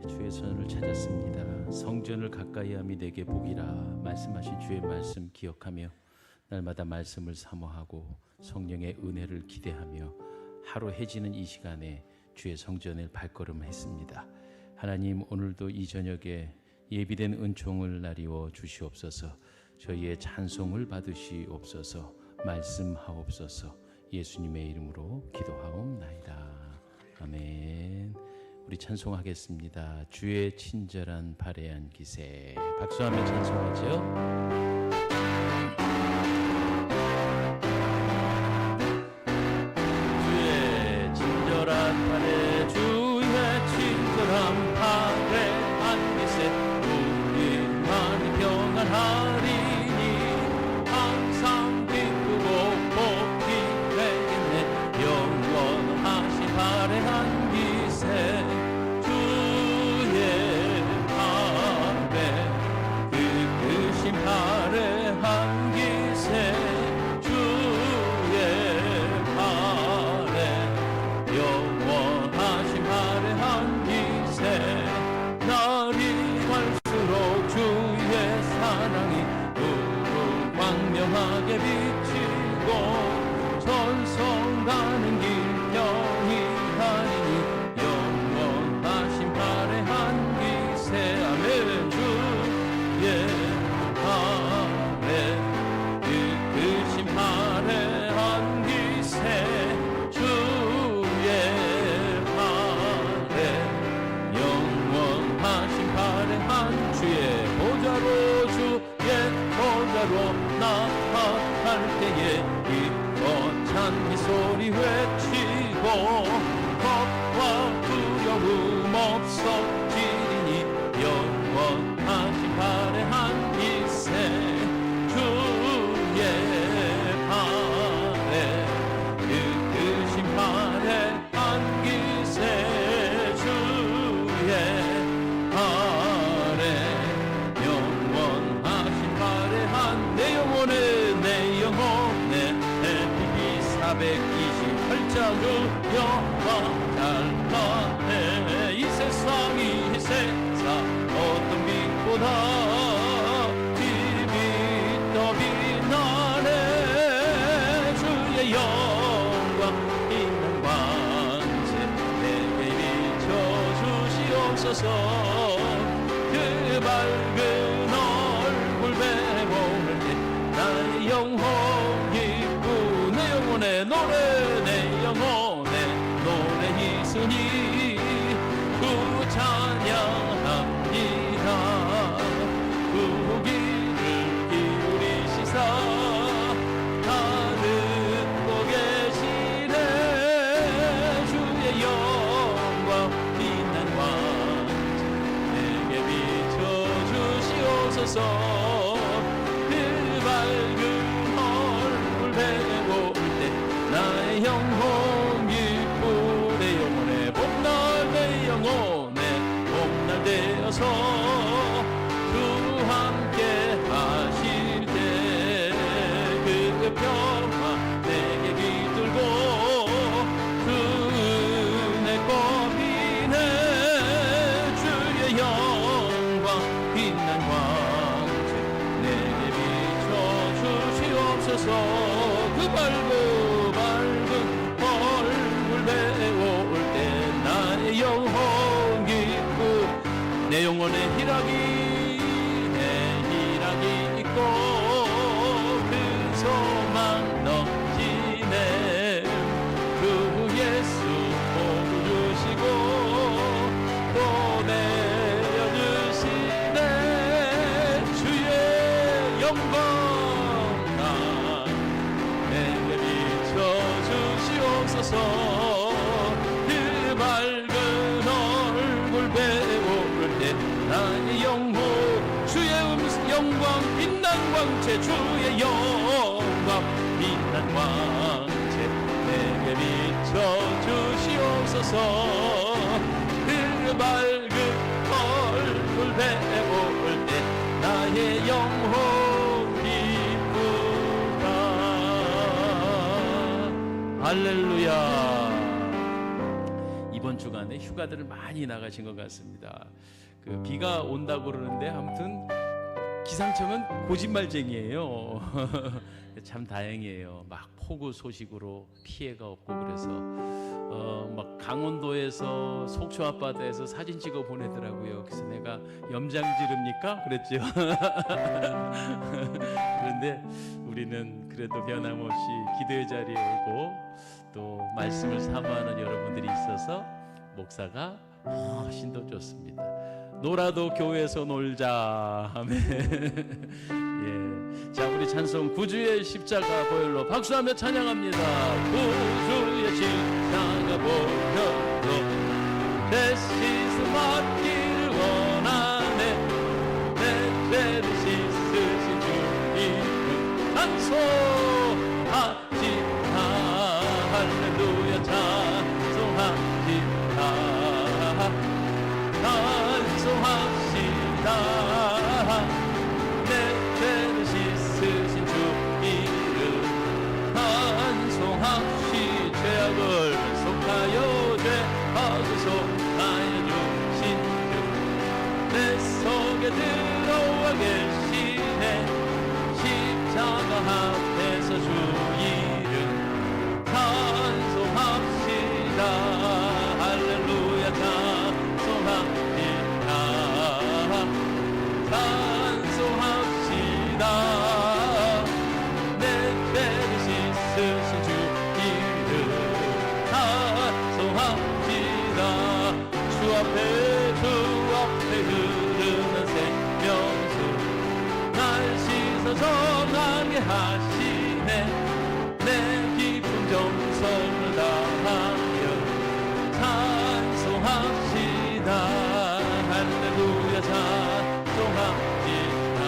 주의 손을 찾았습니다. 성전을 가까이함이 내게 복이라 말씀하신 주의 말씀 기억하며 날마다 말씀을 사모하고 성령의 은혜를 기대하며 하루 해지는 이 시간에 주의 성전을 발걸음했습니다. 하나님, 오늘도 이 저녁에 예비된 은총을 나리워 주시옵소서. 저희의 찬송을 받으시옵소서. 말씀하옵소서. 예수님의 이름으로 기도하옵나이다. 아멘. 우리 찬송하겠습니다. 주의 친절한 발에한 기세. 박수하며 찬송하죠. 주의 친절한 발에, 주의 친절한 발에한 기세. 우리만 평안하리니 항상 기쁘고 복이 되겠네. 영원하신 발에한 기세. 발에 한 기세. 주의 발에 영원하신 발에 한 기세. 날이 갈수록 주의 사랑이 광명하게 비치고 전성 가는 길 평이하니 영원하신 발에 한 기세. 아멘. 주의 이끄신 발에 한 기세. 주의 발에 영원하신 발에 한 주의 보좌로, 주의 보좌로 나아갈 때에 기뻐 찬미 소리 외치고 겁과 두려움 없어지리니 영원하신 발에 한 기세. 주의 발에 이끄신 발에 한 기세. 주의 발에 영원하신 발에 한 내 영혼에, 내 영혼에 LPB 428자 주여와 잘나네. 이 세상이 세상 어떤 빛보다 빛나네. 주의 영광 있는 광채 내게 비춰주시옵소서. 그 밝은 얼굴 배울 때 나의 영혼 기쁘. 내 영혼의 노래, 내 영혼의 노래 있으니 그 찬양합니다. 그 귀를 기울이시사 다 듣고 계시네. 주의 영광 빛난 왕자 내게 비춰주시옵소서. 그 밝은 얼굴 배울 때 나의 영혼 기쁘. 내 영혼의 봄날, 내 영혼의 봄날 되어서 함께 하실 때 그 평화 내게 깃들고 그 은혜 꽃이네. 주의 영광 빛난 광채 내게 비춰주시옵소서. 그 밝은 얼굴 배울 때 나의 영혼 기쁘. 내 영혼의 희락이 있고 그 소망 넘치네. 그 예수 복 주시고 또 내려주시네. 주의 영광 내게 비춰주시옵소서. 그 밝은 얼굴 배울 때 나의 영혼 주의 영광 빛난 광채. 주의 영광 빛난 광채 내게 비춰주시옵소서. 그 밝은 얼굴 배울 때 나의 영혼 기쁘다. 할렐루야. 이번 주간에 휴가들을 많이 나가신 것 같습니다. 그 비가 온다고 그러는데 아무튼 기상청은 거짓말쟁이에요. 참 다행이에요. 막 폭우 소식으로 피해가 없고 그래서 막 강원도에서 속초 앞바다에서 사진 찍어 보내더라고요. 그래서 내가 염장지릅니까? 그랬죠. 그런데 우리는 그래도 변함없이 기도의 자리에 오고 또 말씀을 사모하는 여러분들이 있어서 목사가 훨씬 더 좋습니다. 놀아도 교회에서 놀자. 아멘. 예. 자, 우리 찬송 구주의 십자가 보혈로 박수하며 찬양합니다. 구주의 십자가 보혈로 내 씻음 받기를 원하네. 내 죄를 씻으신 주 이름 찬송합시다. 할렐루야 찬송합시다. 찬송합시다. 내 죄를 씻으신 주 이름 찬송합시. 죄악을 속하여 죄악을 속하여 주신 주 내 속에 들어와 계시네. 십자가 앞에서 주 이름 찬송합시다. 할렐루야 찬송합시다. 찬송합시다. 내 죄를 씻으신 주 이름 찬송합시다. 주 앞에 흐르는 생명수 날 씻어 정하게 하시네. 내 기쁨 정성을 다하여 찬송합시다. 할렐루야 찬송합시다.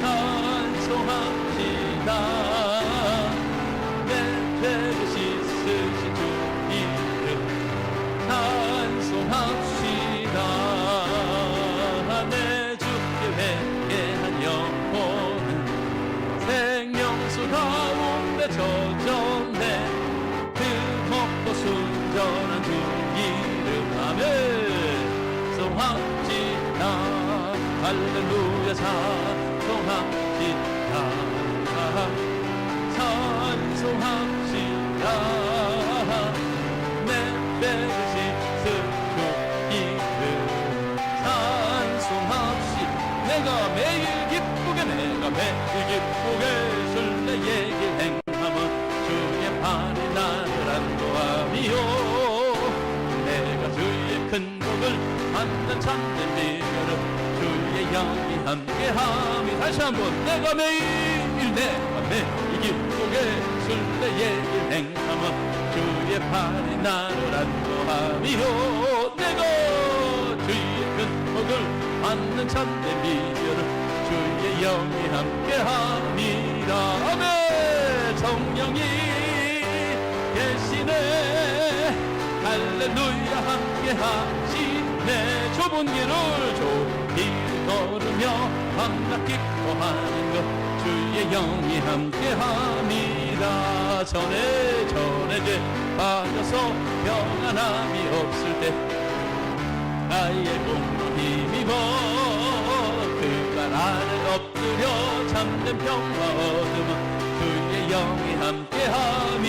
찬송합시다. 내 죄를 씻으신 주 이름 찬송합시다. 내 주께 회개한 영혼은 생명수 가운데 젖었네. 뜨겁고 순전한 주 이름 아멘. 찬송합시다. 할렐루야 찬송합시다. 찬송합시다. 내 죄를 씻은 주 이름 찬송합시. 내가 매일 기쁘게 술래에게 행함은 주의 팔이 나를 안도하리요. 내가 주의 큰 복을 받는 참된 비결은 주의 영이 함께함이. 다시 한번 내가 매일 기쁘게 술래에게 행함은 주의 팔이 나를 안도하리요. 내가 주의 큰 복을 받는 참된 비결은 주의 영이 함께함이라. 아멘. 성령이 계시네. 할렐루야 함께하시네. 좁은 길을 걸으며 밤낮 기뻐하는 것 주의 영이 함께함이라. 전에 죄 빠져서 평안함이 없을 때 나의 공로 힘입어 그발 아래 엎드려 참된 평화 얻음은 주의 영이 함께함이.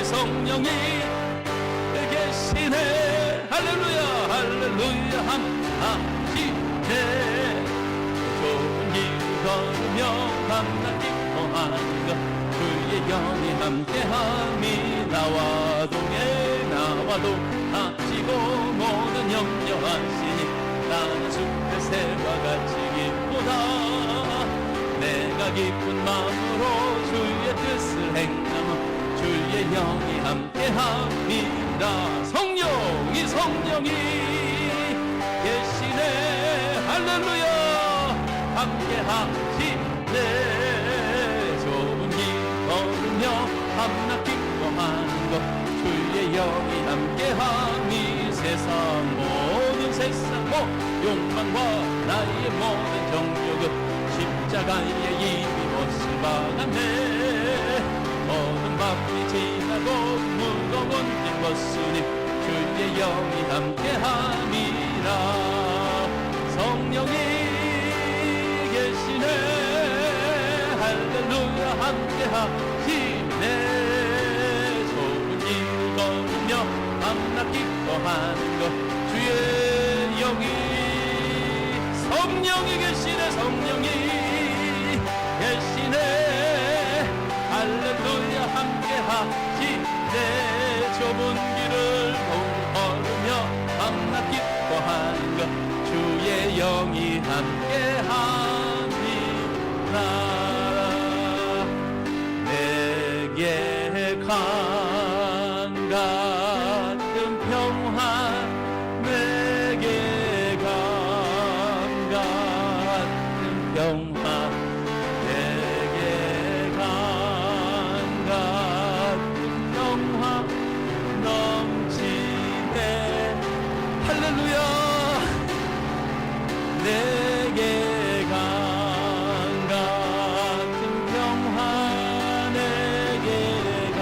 성령이 계시네. 할렐루야 할렐루야 함하시네. 좁은 길 걸으며 밤낮 기뻐하는 것 주의 영이 함께함이. 나와도 다치고 모든 염려하시니 나는 숲의 새와 같이 기쁘다. 내가 기쁜 마음으로 주의 뜻을 행하며 주의 영이 함께합니다. 성령이 계시네. 할렐루야 함께하시네. 좁은 길 걸으며 밤낮 기뻐하는 것 주의 영이 함께함이. 모든 세상 욕망과 나의 모든 정욕은 십자가에 이미 못을 박았네. 어둠 밤이 지나고 무거운 길 벗으니 주의 영이 함께함이라. 성령이 계시네. 할렐루야 함께하시네. 좁은 길 걸으며 밤낮 기뻐하는 것 주의 영이. 성령이 계시네. 성령이 계시네. 할렐루야 함께하시네. 좁은 길을 걸으며 밤낮 기뻐하는 것 주의 영이 함께함이라. 내게 강 같은 평화, 내게 강 같은 평화, 내게 강 같은 평화 넘치네. 할렐루야. 내게 강 같은 평화, 내게 강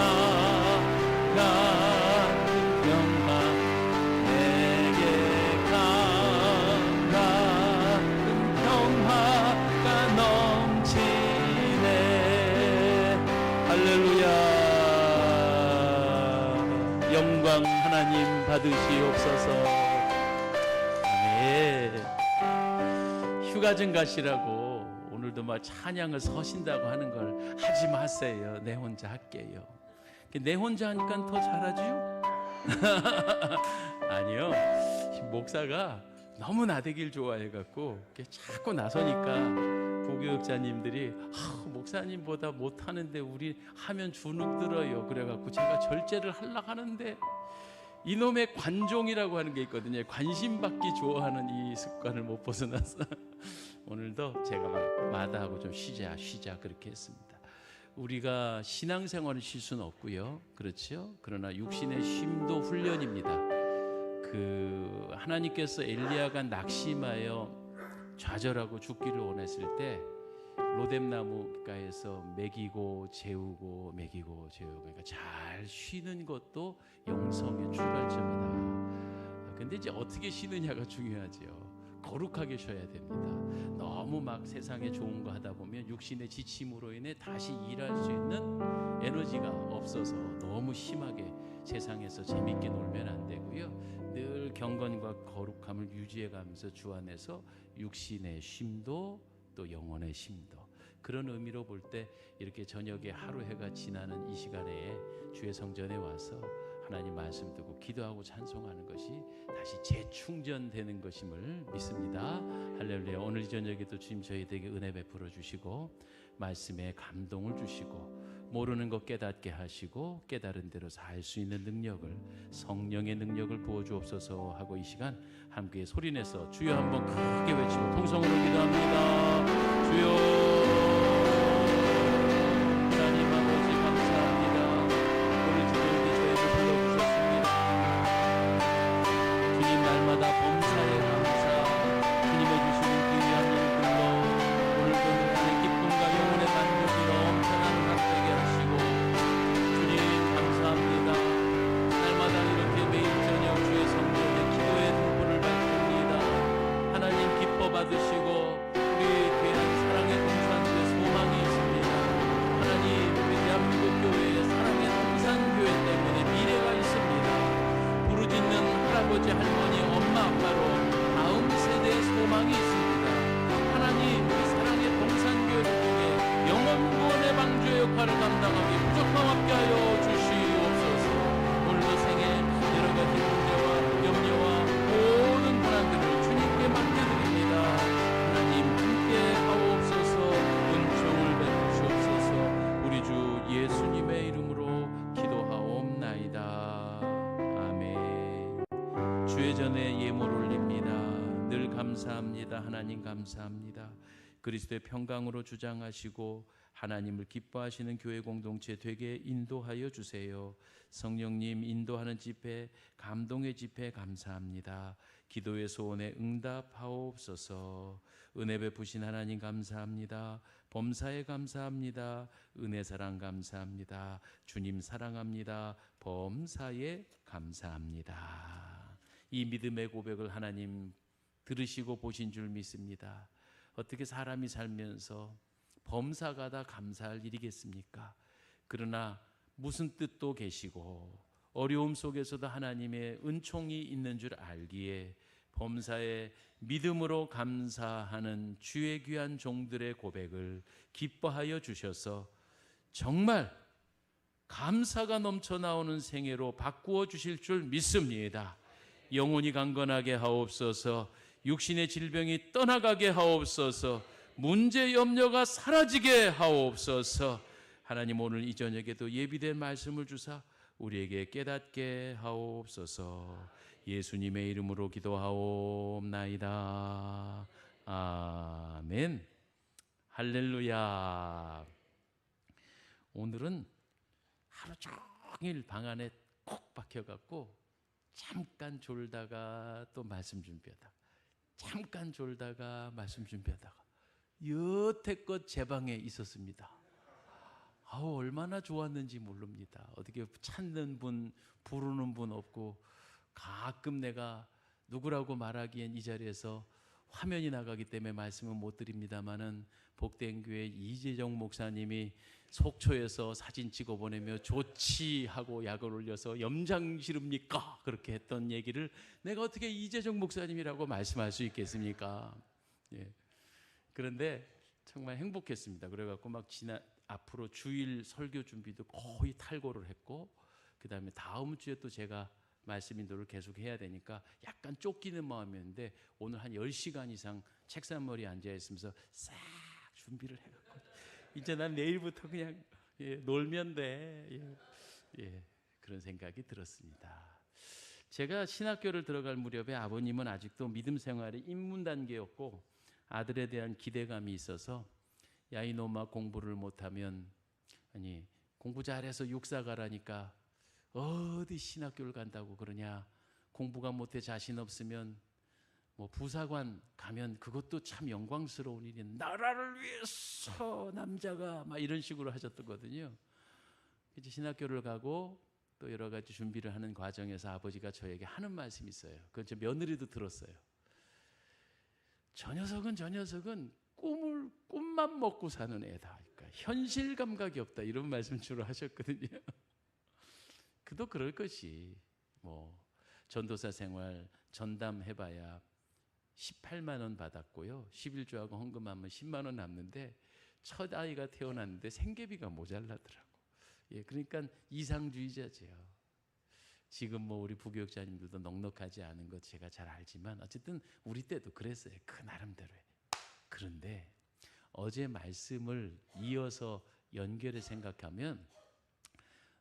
같은 평화, 내게 강 같은 평화가 넘치네. 할렐루야. 영광 하나님 받으시옵소서. 휴가 좀 가시라고 오늘도 막 찬양을 서신다고 하는 걸 하지 마세요. 내 혼자 할게요. 내 혼자 하니까 더 잘하죠? 아니요. 목사가 너무 나대길 좋아해갖고 자꾸 나서니까 부교육자님들이 목사님보다 못하는데 우리 하면 주눅 들어요. 그래갖고 제가 절제를 하려고 하는데 이놈의 관종이라고 하는 게 있거든요. 관심받기 좋아하는 이 습관을 못 벗어나서 오늘도 제가 막 마다하고 좀 쉬자 그렇게 했습니다. 우리가 신앙생활을 쉴 수는 없고요. 그렇죠? 그러나 육신의 쉼도 훈련입니다. 하나님께서 엘리야가 낙심하여 좌절하고 죽기를 원했을 때 로뎀나무가에서 먹이고 재우고 그러니까 잘 쉬는 것도 영성의 출발점이다. 근데 이제 어떻게 쉬느냐가 중요하죠. 거룩하게 쉬어야 됩니다. 너무 막 세상에 좋은 거 하다 보면 육신의 지침으로 인해 다시 일할 수 있는 에너지가 없어서 너무 심하게 세상에서 재밌게 놀면 안 되고요. 늘 경건과 거룩함을 유지해가면서 주 안에서 육신의 쉼도 또 영혼의 쉼도, 그런 의미로 볼 때 이렇게 저녁에 하루 해가 지나는 이 시간에 주의 성전에 와서 하나님 말씀 듣고 기도하고 찬송하는 것이 다시 재충전되는 것임을 믿습니다. 할렐루야. 오늘 저녁에도 주님 저희에게 은혜 베풀어 주시고 말씀에 감동을 주시고 모르는 것 깨닫게 하시고 깨달은 대로 살 수 있는 능력을, 성령의 능력을 부어주옵소서 하고 이 시간 함께 소리내서 주여 한번 크게 외치고 통성으로 기도합니다. 주여. 주의 전에 예물 올립니다. 늘 감사합니다. 하나님 감사합니다. 그리스도의 평강으로 주장하시고 하나님을 기뻐하시는 교회 공동체 되게 인도하여 주세요. 성령님 인도하는 집회, 감동의 집회 감사합니다. 기도의 소원에 응답하옵소서. 은혜 베푸신 하나님 감사합니다. 범사에 감사합니다. 은혜 사랑 감사합니다. 주님 사랑합니다. 범사에 감사합니다. 이 믿음의 고백을 하나님 들으시고 보신 줄 믿습니다. 어떻게 사람이 살면서 범사가 다 감사할 일이겠습니까? 그러나 무슨 뜻도 계시고 어려움 속에서도 하나님의 은총이 있는 줄 알기에 범사에 믿음으로 감사하는 주의 귀한 종들의 고백을 기뻐하여 주셔서 정말 감사가 넘쳐나오는 생애로 바꾸어 주실 줄 믿습니다. 영혼이 강건하게 하옵소서. 육신의 질병이 떠나가게 하옵소서. 문제 염려가 사라지게 하옵소서. 하나님 오늘 이 저녁에도 예비된 말씀을 주사 우리에게 깨닫게 하옵소서. 예수님의 이름으로 기도하옵나이다. 아멘. 할렐루야. 오늘은 하루 종일 방 안에 콕 박혀갖고 잠깐 졸다가 또 말씀 준비하다가 잠깐 졸다가 말씀 준비하다가 여태껏 제 방에 있었습니다. 아우 얼마나 좋았는지 모릅니다. 어떻게 찾는 분 부르는 분 없고 가끔 내가 누구라고 말하기엔 이 자리에서 화면이 나가기 때문에 말씀은 못 드립니다마는 복된 교회 이재정 목사님이 속초에서 사진 찍어 보내며 좋지 하고 약을 올려서 염장 지릅니까? 그렇게 했던 얘기를 내가 어떻게 이재정 목사님이라고 말씀할 수 있겠습니까? 예. 그런데 정말 행복했습니다. 그래갖고 막 앞으로 주일 설교 준비도 거의 탈고를 했고 그 다음에 다음 주에 또 제가 말씀 인도를 계속 해야 되니까 약간 쫓기는 마음이었는데 오늘 한 10시간 이상 책상머리에 앉아있으면서 싹 준비를 해갖고 이제 난 내일부터 그냥 놀면 돼. 그런 생각이 들었습니다. 제가 신학교를 들어갈 무렵에 아버님은 아직도 믿음 생활이 입문 단계였고 아들에 대한 기대감이 있어서 야 이놈아 공부를 못하면 아니 공부 잘해서 육사 가라니까 어디 신학교를 간다고 그러냐. 공부가 못해 자신 없으면 뭐 부사관 가면 그것도 참 영광스러운 일이 나라를 위해서 남자가 막 이런 식으로 하셨거든요. 이제 신학교를 가고 또 여러 가지 준비를 하는 과정에서 아버지가 저에게 하는 말씀이 있어요. 그건 제 며느리도 들었어요. 저 녀석은 꿈만 먹고 사는 애다. 그러니까 현실 감각이 없다. 이런 말씀 주로 하셨거든요. 그도 그럴 것이 뭐 전도사 생활 전담해봐야 18만 원 받았고요. 11조하고 헌금하면 10만 원 남는데 첫 아이가 태어났는데 생계비가 모자라더라고. 그러니까 이상주의자죠. 지금 뭐 우리 부교육자님들도 넉넉하지 않은 것 제가 잘 알지만 어쨌든 우리 때도 그랬어요. 그 나름대로에. 그런데 어제 말씀을 이어서 연결해 생각하면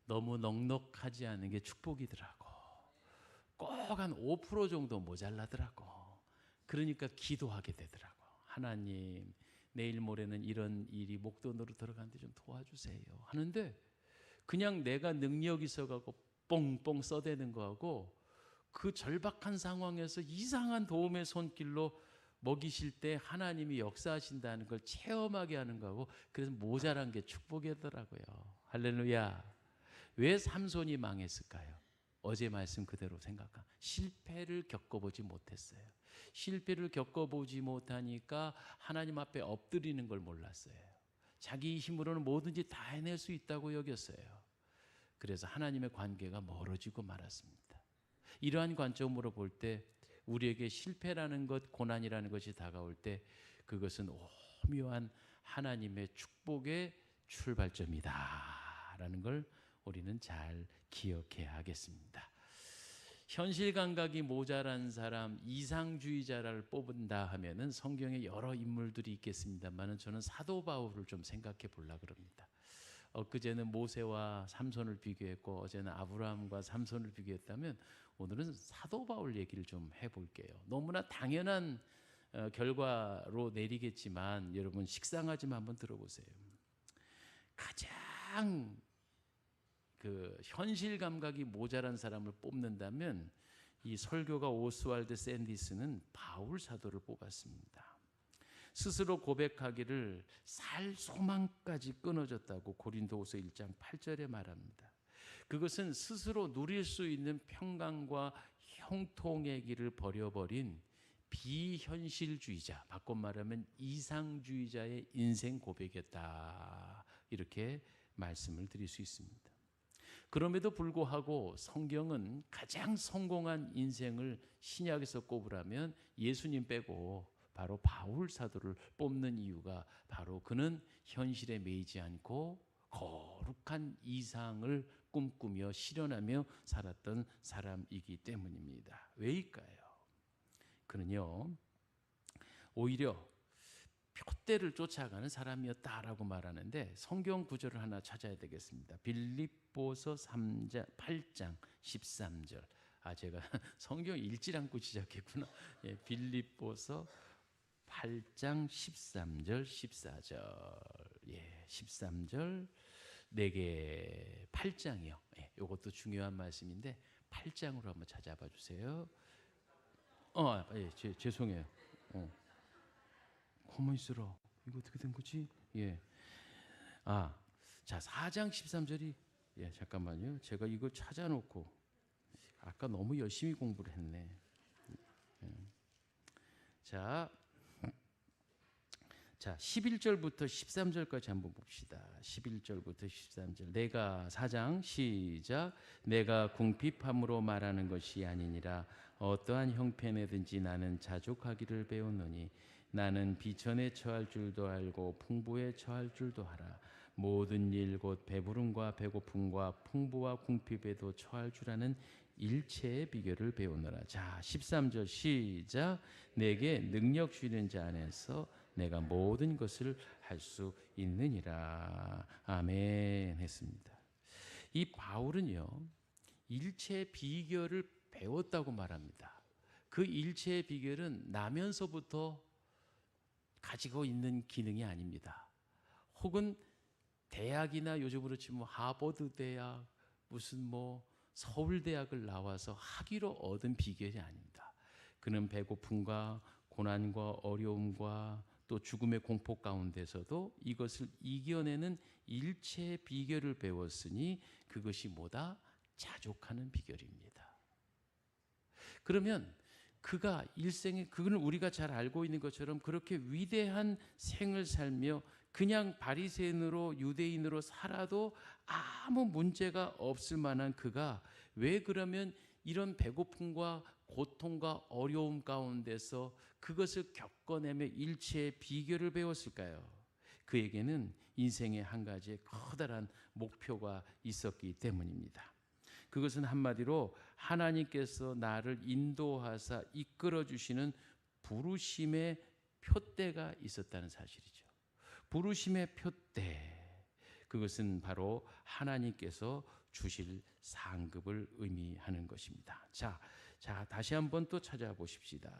너무 넉넉하지 않은 게 축복이더라고. 꼭 한 5% 정도 모자라더라고. 그러니까 기도하게 되더라고. 하나님 내일 모레는 이런 일이 목돈으로 들어가는데 좀 도와주세요 하는데 그냥 내가 능력 있어가고 뽕뽕 써대는 거하고 그 절박한 상황에서 이상한 도움의 손길로 먹이실 때 하나님이 역사하신다는 걸 체험하게 하는 거하고 그래서 모자란 게 축복이더라고요. 할렐루야. 왜 삼손이 망했을까요? 어제 말씀 그대로 생각하. 실패를 겪어보지 못했어요. 실패를 겪어보지 못하니까 하나님 앞에 엎드리는 걸 몰랐어요. 자기 힘으로는 뭐든지 다 해낼 수 있다고 여겼어요. 그래서 하나님의 관계가 멀어지고 말았습니다. 이러한 관점으로 볼 때 우리에게 실패라는 것, 고난이라는 것이 다가올 때 그것은 오묘한 하나님의 축복의 출발점이다 라는 걸 우리는 잘 기억해야 하겠습니다. 현실 감각이 모자란 사람, 이상주의자를 뽑은다 하면은 성경에 여러 인물들이 있겠습니다만은 저는 사도 바울을 좀 생각해 보려고 그럽니다. 엊그제는 모세와 삼손을 비교했고 어제는 아브라함과 삼손을 비교했다면 오늘은 사도 바울 얘기를 좀 해볼게요. 너무나 당연한 결과로 내리겠지만 여러분 식상하지만 한번 들어보세요. 가장 그 현실 감각이 모자란 사람을 뽑는다면 이 설교가 오스왈드 샌디스는 바울 사도를 뽑았습니다. 스스로 고백하기를 살 소망까지 끊어졌다고 고린도후서 1장 8절에 말합니다. 그것은 스스로 누릴 수 있는 평강과 형통의 길을 버려버린 비현실주의자, 바꿔 말하면 이상주의자의 인생 고백이었다. 이렇게 말씀을 드릴 수 있습니다. 그럼에도 불구하고 성경은 가장 성공한 인생을 신약에서 꼽으라면 예수님 빼고 바로 바울 사도를 뽑는 이유가 바로 그는 현실에 매이지 않고 거룩한 이상을 꿈꾸며 실현하며 살았던 사람이기 때문입니다. 왜일까요? 그는요, 오히려 표대를 쫓아가는 사람이었다라고 말하는데 성경 구절을 하나 찾아야 되겠습니다. 빌립보서 8장 13절. 제가 성경 읽지 않고 시작했구나. 예, 빌립보서 8장 13절 14절. 예, 13절 4개 8장이요. 예, 이것도 중요한 말씀인데 8장으로 한번 찾아봐 주세요. 예, 죄송해요. 가만히 있어라. 이거 어떻게 된 거지? 예. 자, 4장 13절이 잠깐만요. 제가 이거 찾아놓고 아까 너무 열심히 공부를 했네. 자, 11절부터 13절까지 한번 봅시다. 11절부터 13절. 내가 4장 시작. 내가 궁핍함으로 말하는 것이 아니니라. 어떠한 형편에든지 나는 자족하기를 배웠노니 나는 비천에 처할 줄도 알고 풍부에 처할 줄도 알아. 모든 일 곧 배부름과 배고픔과 풍부와 궁핍에도 처할 줄 아는 일체의 비결을 배우노라. 자, 13절 시작. 내게 능력 주시는 자 안에서 내가 모든 것을 할 수 있느니라. 아멘 했습니다. 이 바울은요, 일체의 비결을 배웠다고 말합니다. 그 일체의 비결은 나면서부터 가지고 있는 기능이 아닙니다. 혹은 대학이나 요즘으로 치면 하버드 대학, 무슨 서울대학을 나와서 학위로 얻은 비결이 아닙니다. 그는 배고픔과 고난과 어려움과 또 죽음의 공포 가운데서도 이것을 이겨내는 일체의 비결을 배웠으니 그것이 뭐다? 자족하는 비결입니다. 그러면 그가 일생에 그걸 우리가 잘 알고 있는 것처럼 그렇게 위대한 생을 살며 그냥 바리새인으로 유대인으로 살아도 아무 문제가 없을 만한 그가 왜 그러면 이런 배고픔과 고통과 어려움 가운데서 그것을 겪어내며 일체의 비결을 배웠을까요? 그에게는 인생의 한 가지의 커다란 목표가 있었기 때문입니다. 그것은 한마디로 하나님께서 나를 인도하사 이끌어 주시는 부르심의 표대가 있었다는 사실이죠. 부르심의 표대. 그것은 바로 하나님께서 주실 상급을 의미하는 것입니다. 자, 다시 한번 또 찾아보십시다.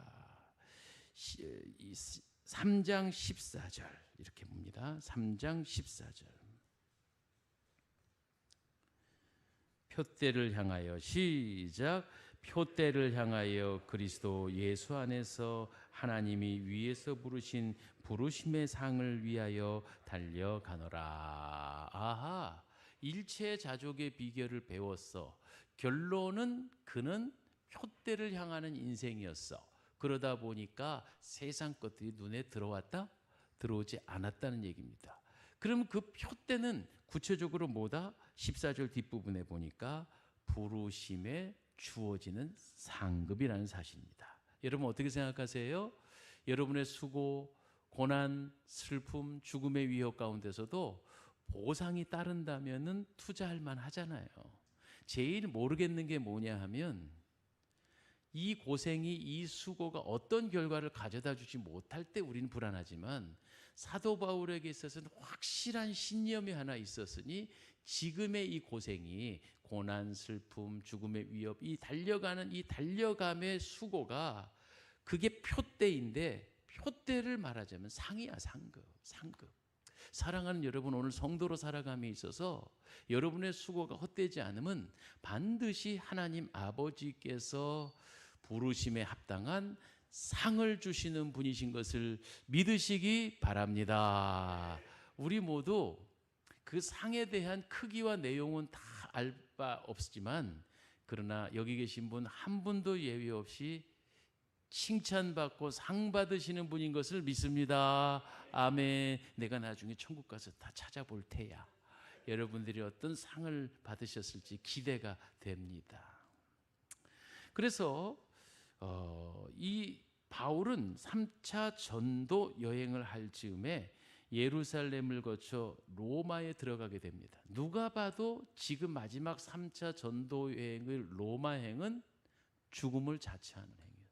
3장 14절 이렇게 봅니다. 3장 14절. 표대를 향하여 시작. 표대를 향하여 그리스도 예수 안에서 하나님이 위에서 부르신 부르심의 상을 위하여 달려가노라. 아하, 일체 자족의 비결을 배웠어. 결론은 그는 표대를 향하는 인생이었어. 그러다 보니까 세상 것들이 눈에 들어왔다? 들어오지 않았다는 얘기입니다. 그럼 그 표대는 구체적으로 뭐다? 14절 뒷부분에 보니까 부르심에 주어지는 상급이라는 사실입니다. 여러분 어떻게 생각하세요? 여러분의 수고, 고난, 슬픔, 죽음의 위협 가운데서도 보상이 따른다면은 투자할 만하잖아요. 제일 모르겠는 게 뭐냐 하면 이 고생이 이 수고가 어떤 결과를 가져다 주지 못할 때 우리는 불안하지만 사도 바울에게 있어서는 확실한 신념이 하나 있었으니 지금의 이 고생이 고난, 슬픔, 죽음의 위협, 이 달려가는 이 달려감의 수고가 그게 표대인데 표대를 말하자면 상이야, 상급. 사랑하는 여러분, 오늘 성도로 살아감에 있어서 여러분의 수고가 헛되지 않으면 반드시 하나님 아버지께서 부르심에 합당한 상을 주시는 분이신 것을 믿으시기 바랍니다. 우리 모두 그 상에 대한 크기와 내용은 다 알 바 없지만, 그러나 여기 계신 분 한 분도 예외 없이 칭찬받고 상 받으시는 분인 것을 믿습니다. 아멘. 내가 나중에 천국 가서 다 찾아볼 테야. 여러분들이 어떤 상을 받으셨을지 기대가 됩니다. 그래서 이 바울은 3차 전도 여행을 할 즈음에 예루살렘을 거쳐 로마에 들어가게 됩니다. 누가 봐도 지금 마지막 3차 전도 여행의 로마행은 죽음을 자처하는 행위였어요.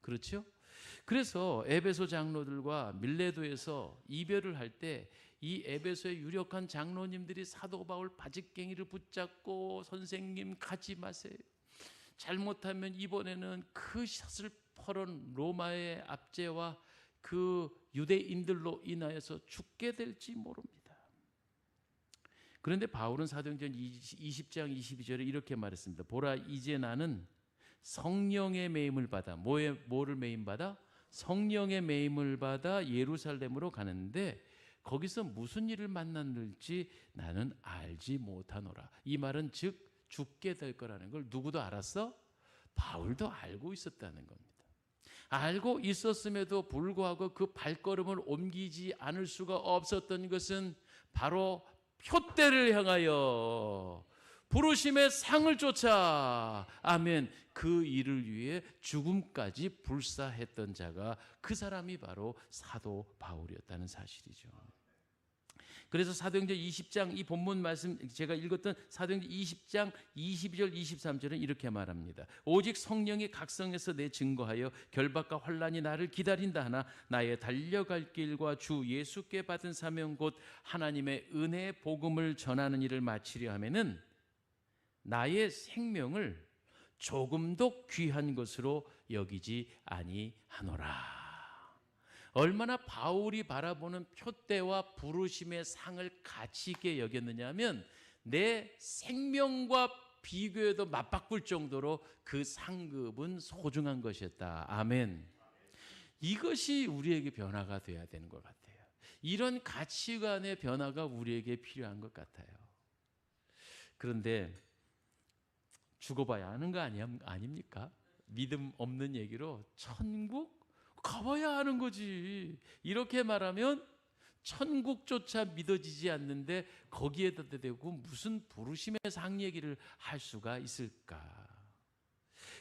그렇죠? 그래서 에베소 장로들과 밀레도에서 이별을 할 때 이 에베소의 유력한 장로님들이 사도 바울 바짓갱이를 붙잡고 선생님 가지 마세요. 잘못하면 이번에는 그 샷을 퍼런 로마의 압제와 그 유대인들로 인하여서 죽게 될지 모릅니다. 그런데 바울은 사도행전 20장 22절에 이렇게 말했습니다. 보라, 이제 나는 성령의 매임을 받아, 뭐를 매임받아? 성령의 매임을 받아 예루살렘으로 가는데 거기서 무슨 일을 만났는지 나는 알지 못하노라. 이 말은 즉 죽게 될 거라는 걸 누구도 알았어? 바울도 알고 있었다는 겁니다. 알고 있었음에도 불구하고 그 발걸음을 옮기지 않을 수가 없었던 것은 바로 표대를 향하여 부르심의 상을 쫓아, 아멘, 그 일을 위해 죽음까지 불사했던 자가, 그 사람이 바로 사도 바울이었다는 사실이죠. 그래서 사도행전 20장 이 본문 말씀 제가 읽었던 사도행전 20장 22절 23절은 이렇게 말합니다. 오직 성령이 각성해서 내 증거하여 결박과 환난이 나를 기다린다 하나 나의 달려갈 길과 주 예수께 받은 사명 곧 하나님의 은혜의 복음을 전하는 일을 마치려 하면은 나의 생명을 조금도 귀한 것으로 여기지 아니하노라. 얼마나 바울이 바라보는 표대와 부르심의 상을 가치 있게 여겼느냐 하면 내 생명과 비교해도 맞바꿀 정도로 그 상급은 소중한 것이었다. 아멘. 이것이 우리에게 변화가 돼야 되는 것 같아요. 이런 가치관의 변화가 우리에게 필요한 것 같아요. 그런데 죽어봐야 하는 거 아닙니까? 믿음 없는 얘기로 천국 가봐야 하는 거지. 이렇게 말하면 천국조차 믿어지지 않는데 거기에다 대고 무슨 부르심의 상 얘기를 할 수가 있을까?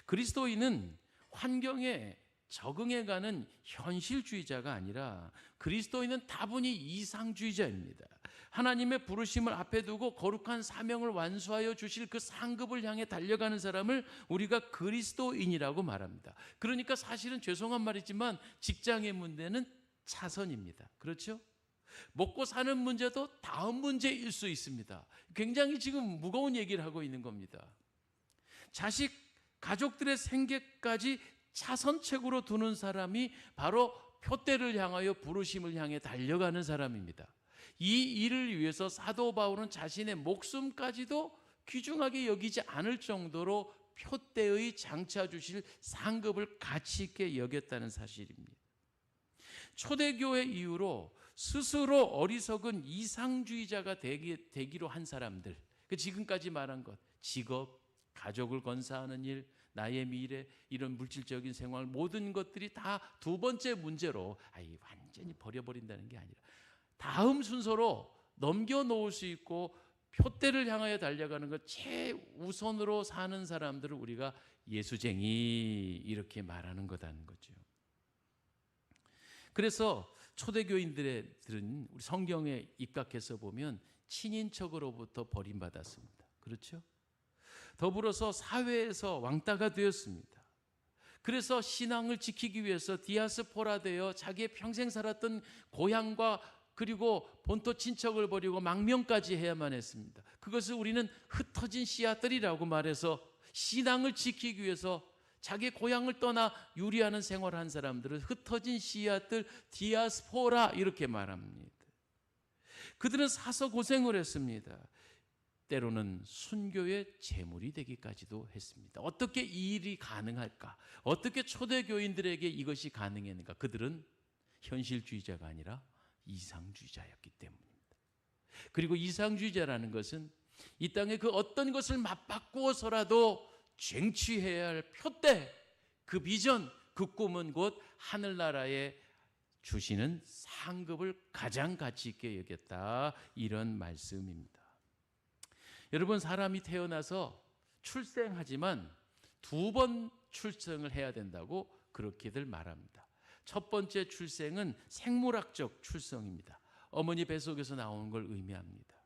그리스도인은 환경에 적응해가는 현실주의자가 아니라 그리스도인은 다분히 이상주의자입니다. 하나님의 부르심을 앞에 두고 거룩한 사명을 완수하여 주실 그 상급을 향해 달려가는 사람을 우리가 그리스도인이라고 말합니다. 그러니까 사실은 죄송한 말이지만 직장의 문제는 차선입니다. 그렇죠? 먹고 사는 문제도 다음 문제일 수 있습니다. 굉장히 지금 무거운 얘기를 하고 있는 겁니다. 자식, 가족들의 생계까지 차선책으로 두는 사람이 바로 표대를 향하여 부르심을 향해 달려가는 사람입니다. 이 일을 위해서 사도 바울은 자신의 목숨까지도 귀중하게 여기지 않을 정도로 표대의 장차 주실 상급을 가치 있게 여겼다는 사실입니다. 초대교회 이후로 스스로 어리석은 이상주의자가 되기로 한 사람들, 지금까지 말한 것, 직업, 가족을 건사하는 일, 나의 미래, 이런 물질적인 생활, 모든 것들이 다 두 번째 문제로 완전히 버려버린다는 게 아니라 다음 순서로 넘겨놓을 수 있고 표대를 향하여 달려가는 것 최우선으로 사는 사람들을 우리가 예수쟁이 이렇게 말하는 거다는 거죠. 그래서 초대교인들은 우리 성경에 입각해서 보면 친인척으로부터 버림받았습니다. 그렇죠? 더불어서 사회에서 왕따가 되었습니다. 그래서 신앙을 지키기 위해서 디아스포라 되어 자기의 평생 살았던 고향과 그리고 본토 친척을 버리고 망명까지 해야만 했습니다. 그것을 우리는 흩어진 씨앗들이라고 말해서 신앙을 지키기 위해서 자기 고향을 떠나 유리하는 생활을 한 사람들을 흩어진 씨앗들, 디아스포라 이렇게 말합니다. 그들은 사서 고생을 했습니다. 때로는 순교의 제물이 되기까지도 했습니다. 어떻게 이 일이 가능할까? 어떻게 초대교인들에게 이것이 가능했는가? 그들은 현실주의자가 아니라 이상주의자였기 때문입니다. 그리고 이상주의자라는 것은 이 땅에 그 어떤 것을 맞바꾸어서라도 쟁취해야 할 표대, 그 비전, 그 꿈은 곧 하늘나라에 주시는 상급을 가장 가치 있게 여겼다, 이런 말씀입니다. 여러분, 사람이 태어나서 출생하지만 2번 출생을 해야 된다고 그렇게들 말합니다. 첫 번째 출생은 생물학적 출생입니다. 어머니 뱃속에서 나오는 걸 의미합니다.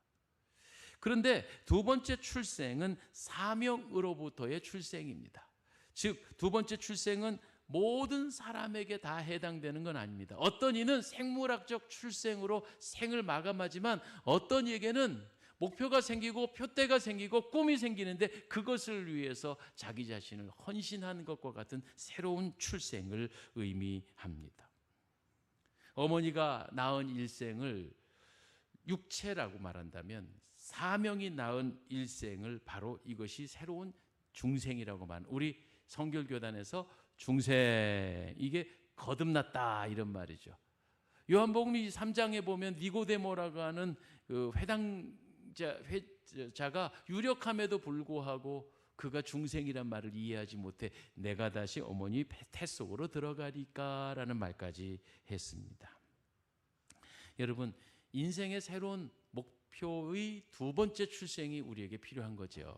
그런데 2번째 출생은 사명으로부터의 출생입니다. 즉 2번째 출생은 모든 사람에게 다 해당되는 건 아닙니다. 어떤 이는 생물학적 출생으로 생을 마감하지만 어떤 이에게는 목표가 생기고 표대가 생기고 꿈이 생기는데 그것을 위해서 자기 자신을 헌신하는 것과 같은 새로운 출생을 의미합니다. 어머니가 낳은 일생을 육체라고 말한다면 사명이 낳은 일생을 바로 이것이 새로운 중생이라고 말하는, 우리 성결교단에서 중생, 이게 거듭났다 이런 말이죠. 요한복음 3장에 보면 니고데모라고 하는 그 회당자가 유력함에도 불구하고 그가 중생이란 말을 이해하지 못해 내가 다시 어머니 태 속으로 들어가리까라는 말까지 했습니다. 여러분, 인생의 새로운 목표의 2번째 출생이 우리에게 필요한 거죠.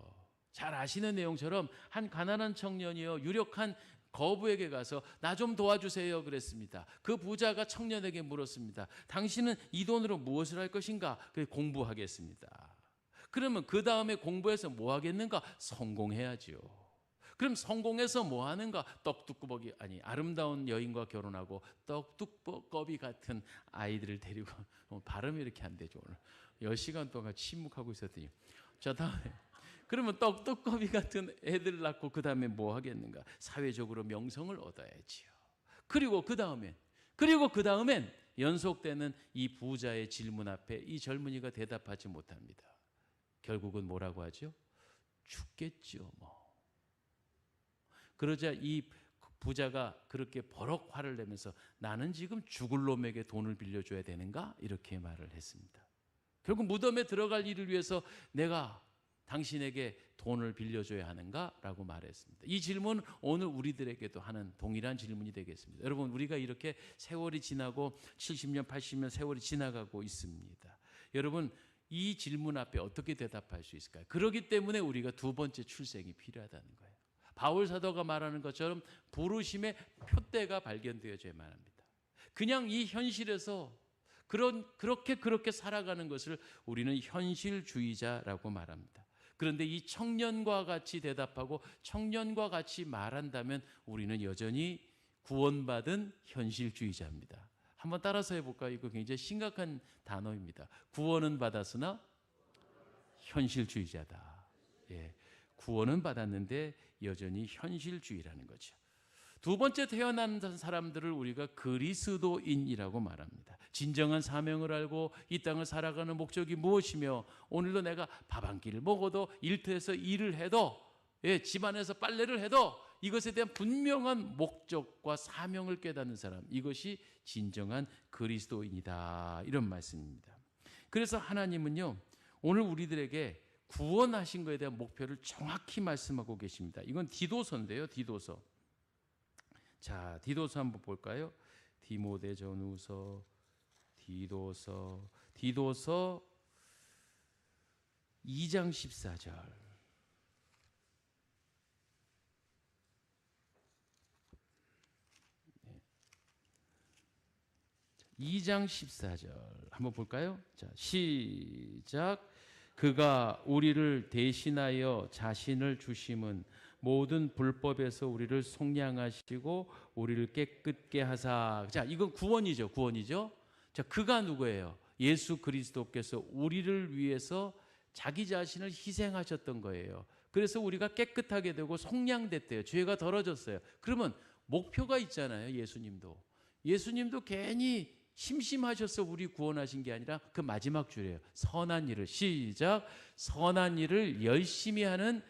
잘 아시는 내용처럼 한 가난한 청년이요, 유력한 거부에게 가서 나 좀 도와주세요 그랬습니다. 그 부자가 청년에게 물었습니다. 당신은 이 돈으로 무엇을 할 것인가? 공부하겠습니다. 그러면 그 다음에 공부해서 뭐 하겠는가? 성공해야죠. 그럼 성공해서 뭐 하는가? 떡두꺼비, 아니 아름다운 여인과 결혼하고 떡두꺼비 같은 아이들을 데리고, 발음이 이렇게 안 되죠. 오늘 10시간 동안 침묵하고 있었더니 자, 다음에 그러면 떡두꺼비 같은 애들 낳고 그 다음에 뭐 하겠는가? 사회적으로 명성을 얻어야지요. 그리고 그 다음엔 연속되는 이 부자의 질문 앞에 이 젊은이가 대답하지 못합니다. 결국은 뭐라고 하죠? 죽겠죠 뭐. 그러자 이 부자가 그렇게 버럭 화를 내면서 나는 지금 죽을 놈에게 돈을 빌려줘야 되는가? 이렇게 말을 했습니다. 결국 무덤에 들어갈 일을 위해서 내가 당신에게 돈을 빌려줘야 하는가? 라고 말했습니다. 이 질문은 오늘 우리들에게도 하는 동일한 질문이 되겠습니다. 여러분, 우리가 이렇게 세월이 지나고 70년, 80년 세월이 지나가고 있습니다. 여러분, 이 질문 앞에 어떻게 대답할 수 있을까요? 그렇기 때문에 우리가 2번째 출생이 필요하다는 거예요. 바울 사도가 말하는 것처럼 부르심의 표대가 발견되어져야만 합니다. 그냥 이 현실에서 그렇게 살아가는 것을 우리는 현실주의자라고 말합니다. 그런데 이 청년과 같이 대답하고 청년과 같이 말한다면 우리는 여전히 구원받은 현실주의자입니다. 한번 따라서 해볼까요? 이거 굉장히 심각한 단어입니다. 구원은 받았으나 현실주의자다. 예, 구원은 받았는데 여전히 현실주의라는 거죠. 2번째 태어난 사람들을 우리가 그리스도인이라고 말합니다. 진정한 사명을 알고 이 땅을 살아가는 목적이 무엇이며 오늘도 내가 밥 한 끼를 먹어도 일터에서 일을 해도, 예, 집안에서 빨래를 해도 이것에 대한 분명한 목적과 사명을 깨닫는 사람, 이것이 진정한 그리스도인이다, 이런 말씀입니다. 그래서 하나님은요, 오늘 우리들에게 구원하신 것에 대한 목표를 정확히 말씀하고 계십니다. 이건 디도서인데요, 디도서. 자, 디도서 한번 볼까요? 디모데전후서, 디도서 2장 14절. 2장 14절 한번 볼까요? 자, 시작. 그가 우리를 대신하여 자신을 주심은 모든 불법에서 우리를 속량하시고 우리를 깨끗게 하사. 자, 이건 구원이죠. 자, 그가 누구예요? 예수 그리스도께서 우리를 위해서 자기 자신을 희생하셨던 거예요. 그래서 우리가 깨끗하게 되고 속량됐대요. 죄가 덜어졌어요. 그러면 목표가 있잖아요. 예수님도 괜히 심심하셔서 우리 구원하신 게 아니라 그 마지막 줄이에요. 선한 일을, 시작, 선한 일을 열심히 하는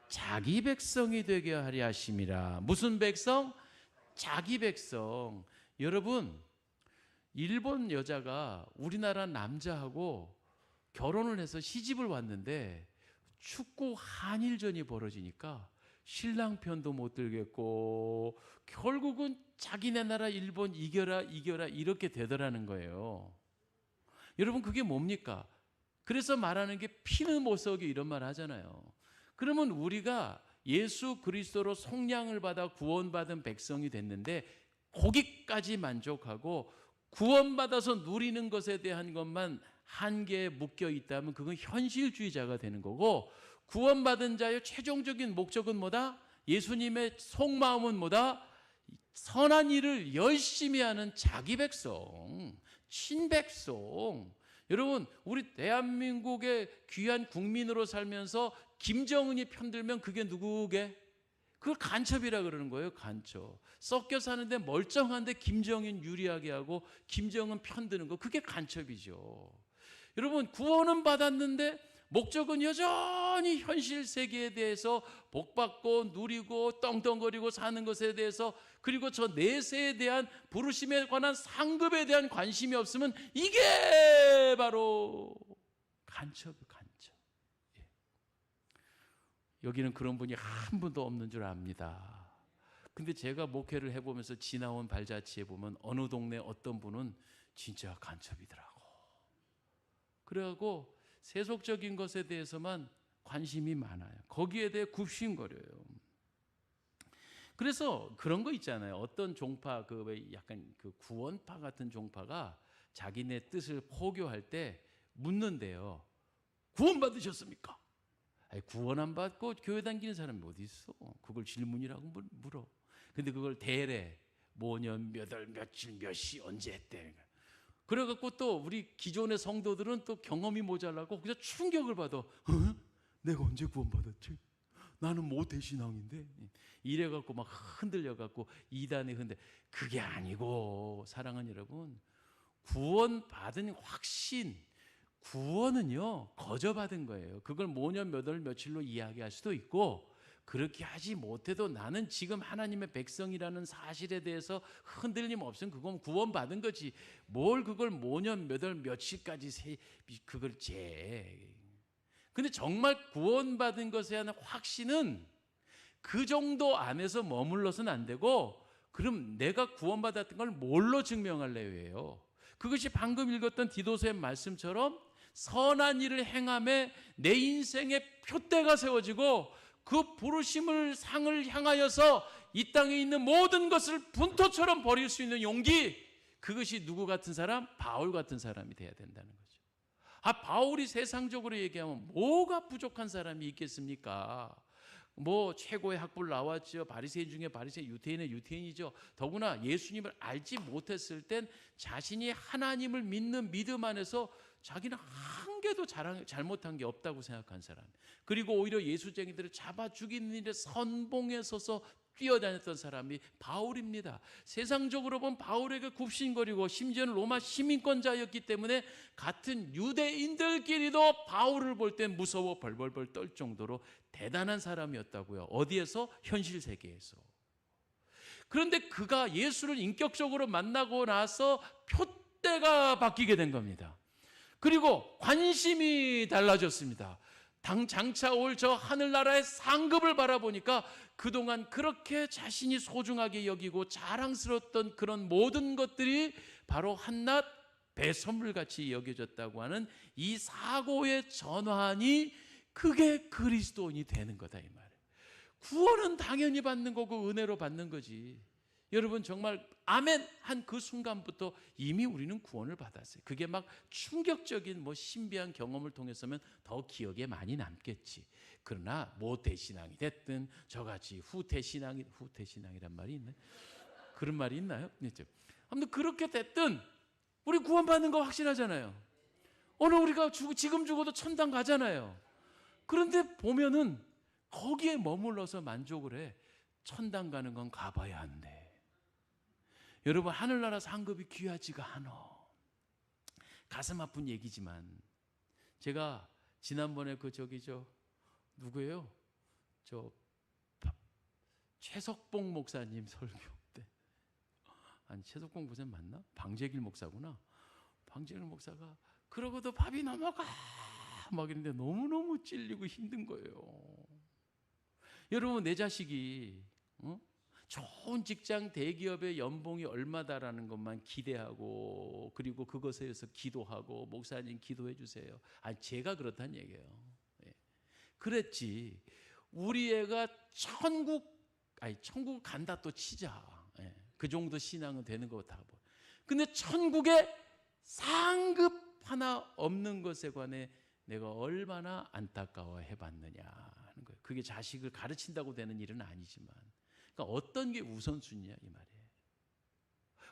자기 백성이 되게 하려 하심이라. 무슨 백성? 자기 백성. 여러분, 일본 여자가 우리나라 남자하고 결혼을 해서 시집을 왔는데 축구 한일전이 벌어지니까 신랑 편도 못 들겠고 결국은 자기네 나라 일본 이겨라 이렇게 되더라는 거예요. 여러분, 그게 뭡니까? 그래서 말하는 게 피는 못 썩여 이런 말 하잖아요. 그러면 우리가 예수 그리스도로 속량을 받아 구원받은 백성이 됐는데 거기까지 만족하고 구원받아서 누리는 것에 대한 것만 한계에 묶여 있다면 그건 현실주의자가 되는 거고, 구원받은 자의 최종적인 목적은 뭐다? 예수님의 속마음은 뭐다? 선한 일을 열심히 하는 자기 백성, 친백성. 여러분, 우리 대한민국의 귀한 국민으로 살면서 김정은이 편들면 그게 누구게? 그걸 간첩이라 그러는 거예요. 간첩. 섞여 사는데 멀쩡한데 김정은 유리하게 하고 김정은 편드는 거, 그게 간첩이죠. 여러분, 구원은 받았는데 목적은 여전히 현실 세계에 대해서 복받고 누리고 떵떵거리고 사는 것에 대해서, 그리고 저 내세에 대한 부르심에 관한 상급에 대한 관심이 없으면 이게 바로 간첩. 예. 여기는 그런 분이 한 분도 없는 줄 압니다. 근데 제가 목회를 해보면서 지나온 발자취에 보면 어느 동네 어떤 분은 진짜 간첩이더라고. 그래갖고 세속적인 것에 대해서만 관심이 많아요. 거기에 대해 굽신거려요. 그래서 그런 거 있잖아요. 어떤 종파, 약간 구원파 같은 종파가 자기네 뜻을 포교할 때 묻는데요. 구원 받으셨습니까? 아니, 구원 안 받고 교회 다니는 사람이 어디 있어? 그걸 질문이라고 물어. 근데 그걸 대래 뭐 년, 몇 월, 며칠, 몇 시, 언제 했대. 그래갖고 또 우리 기존의 성도들은 또 경험이 모자라고 그래서 충격을 받아. 내가 언제 구원받았지? 나는 모태신앙인데. 이래갖고 막 흔들려갖고 이단에 흔들. 그게 아니고, 사랑하는 여러분, 구원받은 확신, 구원은요 거저 받은 거예요. 그걸 뭐 년, 몇 월, 며칠로 이야기할 수도 있고, 그렇게 하지 못해도 나는 지금 하나님의 백성이라는 사실에 대해서 흔들림 없으면 그건 구원받은 거지. 뭘 그걸 뭐 년, 몇 월, 며칠까지 그걸 재. 근데 정말 구원받은 것에 대한 확신은 그 정도 안에서 머물러서는 안 되고, 그럼 내가 구원받았던 걸 뭘로 증명할래요? 그것이 방금 읽었던 디도서의 말씀처럼 선한 일을 행함에 내 인생의 표대가 세워지고 그 부르심을 상을 향하여서 이 땅에 있는 모든 것을 분토처럼 버릴 수 있는 용기, 그것이 누구 같은 사람? 바울 같은 사람이 돼야 된다는 거죠. 바울이 세상적으로 얘기하면 뭐가 부족한 사람이 있겠습니까? 뭐 최고의 학부를 나왔죠. 바리새인 중에 바리새인, 유태인의 유태인이죠. 더구나 예수님을 알지 못했을 땐 자신이 하나님을 믿는 믿음 안에서 자기는 한 개도 잘못한 게 없다고 생각한 사람, 그리고 오히려 예수쟁이들을 잡아 죽이는 일에 선봉에 서서 뛰어다녔던 사람이 바울입니다. 세상적으로 보면 바울에게 굽신거리고 심지어는 로마 시민권자였기 때문에 같은 유대인들끼리도 바울을 볼 때 무서워 벌벌벌 떨 정도로 대단한 사람이었다고요. 어디에서? 현실 세계에서. 그런데 그가 예수를 인격적으로 만나고 나서 표대가 바뀌게 된 겁니다. 그리고 관심이 달라졌습니다. 장차 올 저 하늘나라의 상급을 바라보니까 그동안 그렇게 자신이 소중하게 여기고 자랑스러웠던 그런 모든 것들이 바로 한낱 배선물같이 여겨졌다고 하는 이 사고의 전환이, 그게 그리스도인이 되는 거다 이 말이에요. 구원은 당연히 받는 거고 은혜로 받는 거지. 여러분, 정말 아멘 한 그 순간부터 이미 우리는 구원을 받았어요. 그게 막 충격적인 신비한 경험을 통해서면 더 기억에 많이 남겠지. 그러나 모태신앙이 됐든 저같이 후태신앙이란 말이 있나요? 그런 말이 있나요? 아무튼 그렇게 됐든 우리 구원받는 거 확신하잖아요. 오늘 우리가 지금 죽어도 천당 가잖아요. 그런데 보면은 거기에 머물러서 만족을 해. 천당 가는 건 가봐야 한대. 여러분, 하늘나라 상급이 귀하지가 않아. 가슴 아픈 얘기지만 제가 지난번에 누구예요? 최석봉 목사님 설교 때, 아니 최석봉 목사님 맞나? 방재길 목사구나. 방재길 목사가 그러고도 밥이 넘어가 막 이런데 너무너무 찔리고 힘든 거예요. 여러분, 내 자식이 좋은 직장 대기업의 연봉이 얼마다라는 것만 기대하고, 그리고 그것에 대해서 기도하고, 목사님 기도해 주세요. 아니, 제가 그렇다는 얘기예요. 그랬지. 우리 애가 천국 간다 또 치자. 그 정도 신앙은 되는 것 같아. 근데 천국에 상급 하나 없는 것에 관해 내가 얼마나 안타까워 해봤느냐 하는 거예요. 그게 자식을 가르친다고 되는 일은 아니지만, 그러니까 어떤 게 우선순위야 이 말이에요.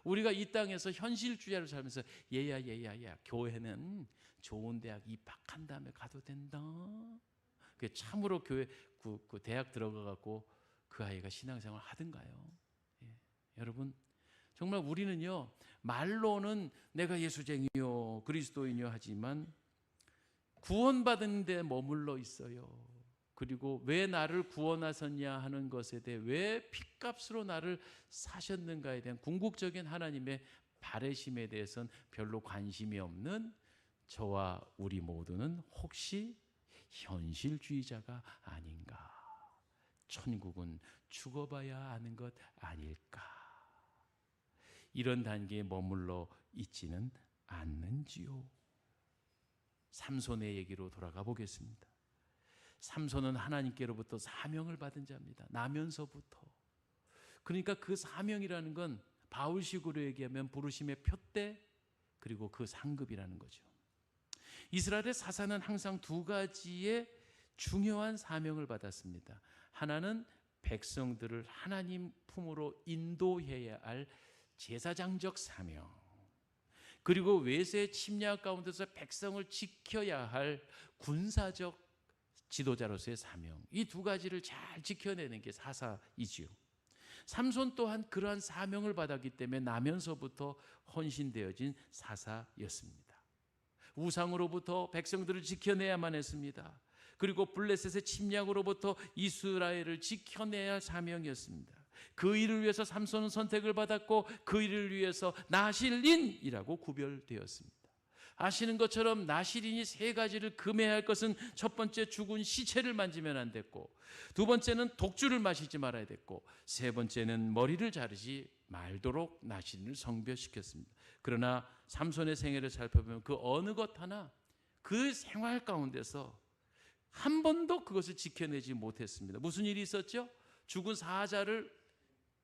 우리가 이 땅에서 현실주의로 살면서 얘야 교회는 좋은 대학 입학한 다음에 가도 된다. 그게 참으로 교회 그 대학 들어가 갖고 그 아이가 신앙생활 하든가요? 여러분, 정말 우리는요, 말로는 내가 예수쟁이요 그리스도인이요 하지만 구원받은 데 머물러 있어요. 그리고 왜 나를 구원하셨냐 하는 것에 대해, 왜 핏값으로 나를 사셨는가에 대한 궁극적인 하나님의 바라심에 대해서는 별로 관심이 없는 저와 우리 모두는 혹시 현실주의자가 아닌가? 천국은 죽어봐야 아는 것 아닐까? 이런 단계에 머물러 있지는 않는지요? 삼손의 얘기로 돌아가 보겠습니다. 삼손은 하나님께로부터 사명을 받은 자입니다. 나면서부터. 그러니까 그 사명이라는 건 바울식으로 얘기하면 부르심의 표대, 그리고 그 상급이라는 거죠. 이스라엘의 사사는 항상 두 가지의 중요한 사명을 받았습니다. 하나는 백성들을 하나님 품으로 인도해야 할 제사장적 사명, 그리고 외세 침략 가운데서 백성을 지켜야 할 군사적 지도자로서의 사명, 이 두 가지를 잘 지켜내는 게 사사이지요. 삼손 또한 그러한 사명을 받았기 때문에 나면서부터 헌신되어진 사사였습니다. 우상으로부터 백성들을 지켜내야만 했습니다. 그리고 블레셋의 침략으로부터 이스라엘을 지켜내야 할 사명이었습니다. 그 일을 위해서 삼손은 선택을 받았고, 그 일을 위해서 나실인이라고 구별되었습니다. 아시는 것처럼 나실인이 세 가지를 금해야 할 것은, 첫 번째 죽은 시체를 만지면 안 됐고, 두 번째는 독주를 마시지 말아야 됐고, 세 번째는 머리를 자르지 말도록 나실인을 성별시켰습니다. 그러나 삼손의 생애를 살펴보면 그 어느 것 하나 그 생활 가운데서 한 번도 그것을 지켜내지 못했습니다. 무슨 일이 있었죠? 죽은 사자를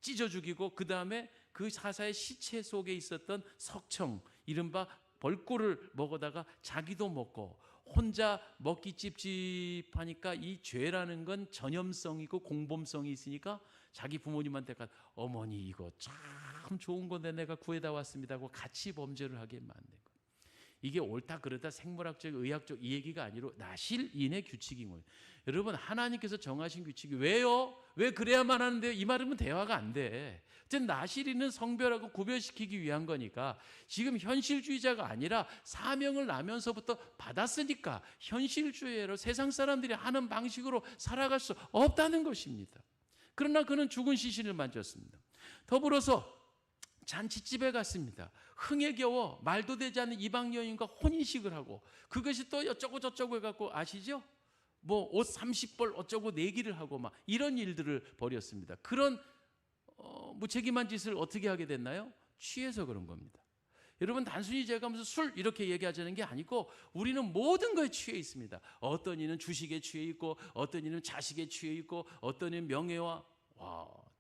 찢어 죽이고, 그 다음에 그 사자의 시체 속에 있었던 석청, 이른바 벌꿀을 먹어다가 자기도 먹고, 혼자 먹기 찝찝하니까 이 죄라는 건 전염성이고 공범성이 있으니까 자기 부모님한테 가, 어머니 이거 참 좋은 건데 내가 구해다 왔습니다 하고 같이 범죄를 하게 만든 거예요. 이게 옳다 그르다 생물학적 의학적 이 얘기가 아니라 나실인의 규칙인 거예요. 여러분, 하나님께서 정하신 규칙이 왜요? 왜 그래야만 하는데요? 이 말이면 대화가 안 돼. 어쨌든 나실인은 성별하고 구별시키기 위한 거니까, 지금 현실주의자가 아니라 사명을 나면서부터 받았으니까 현실주의로 세상 사람들이 하는 방식으로 살아갈 수 없다는 것입니다. 그러나 그는 죽은 시신을 만졌습니다. 더불어서 잔치집에 갔습니다. 흥에 겨워 말도 되지 않는 이방 여인과 혼인식을 하고, 그것이 또 어쩌고 저쩌고 해갖고 아시죠? 뭐 옷 30벌 어쩌고 내기를 하고 막 이런 일들을 벌였습니다. 그런 무책임한 짓을 어떻게 하게 됐나요? 취해서 그런 겁니다. 여러분, 단순히 제가 무슨 술 이렇게 얘기하자는 게 아니고, 우리는 모든 거에 취해 있습니다. 어떤 이는 주식에 취해 있고, 어떤 이는 자식에 취해 있고, 어떤 이는 명예와,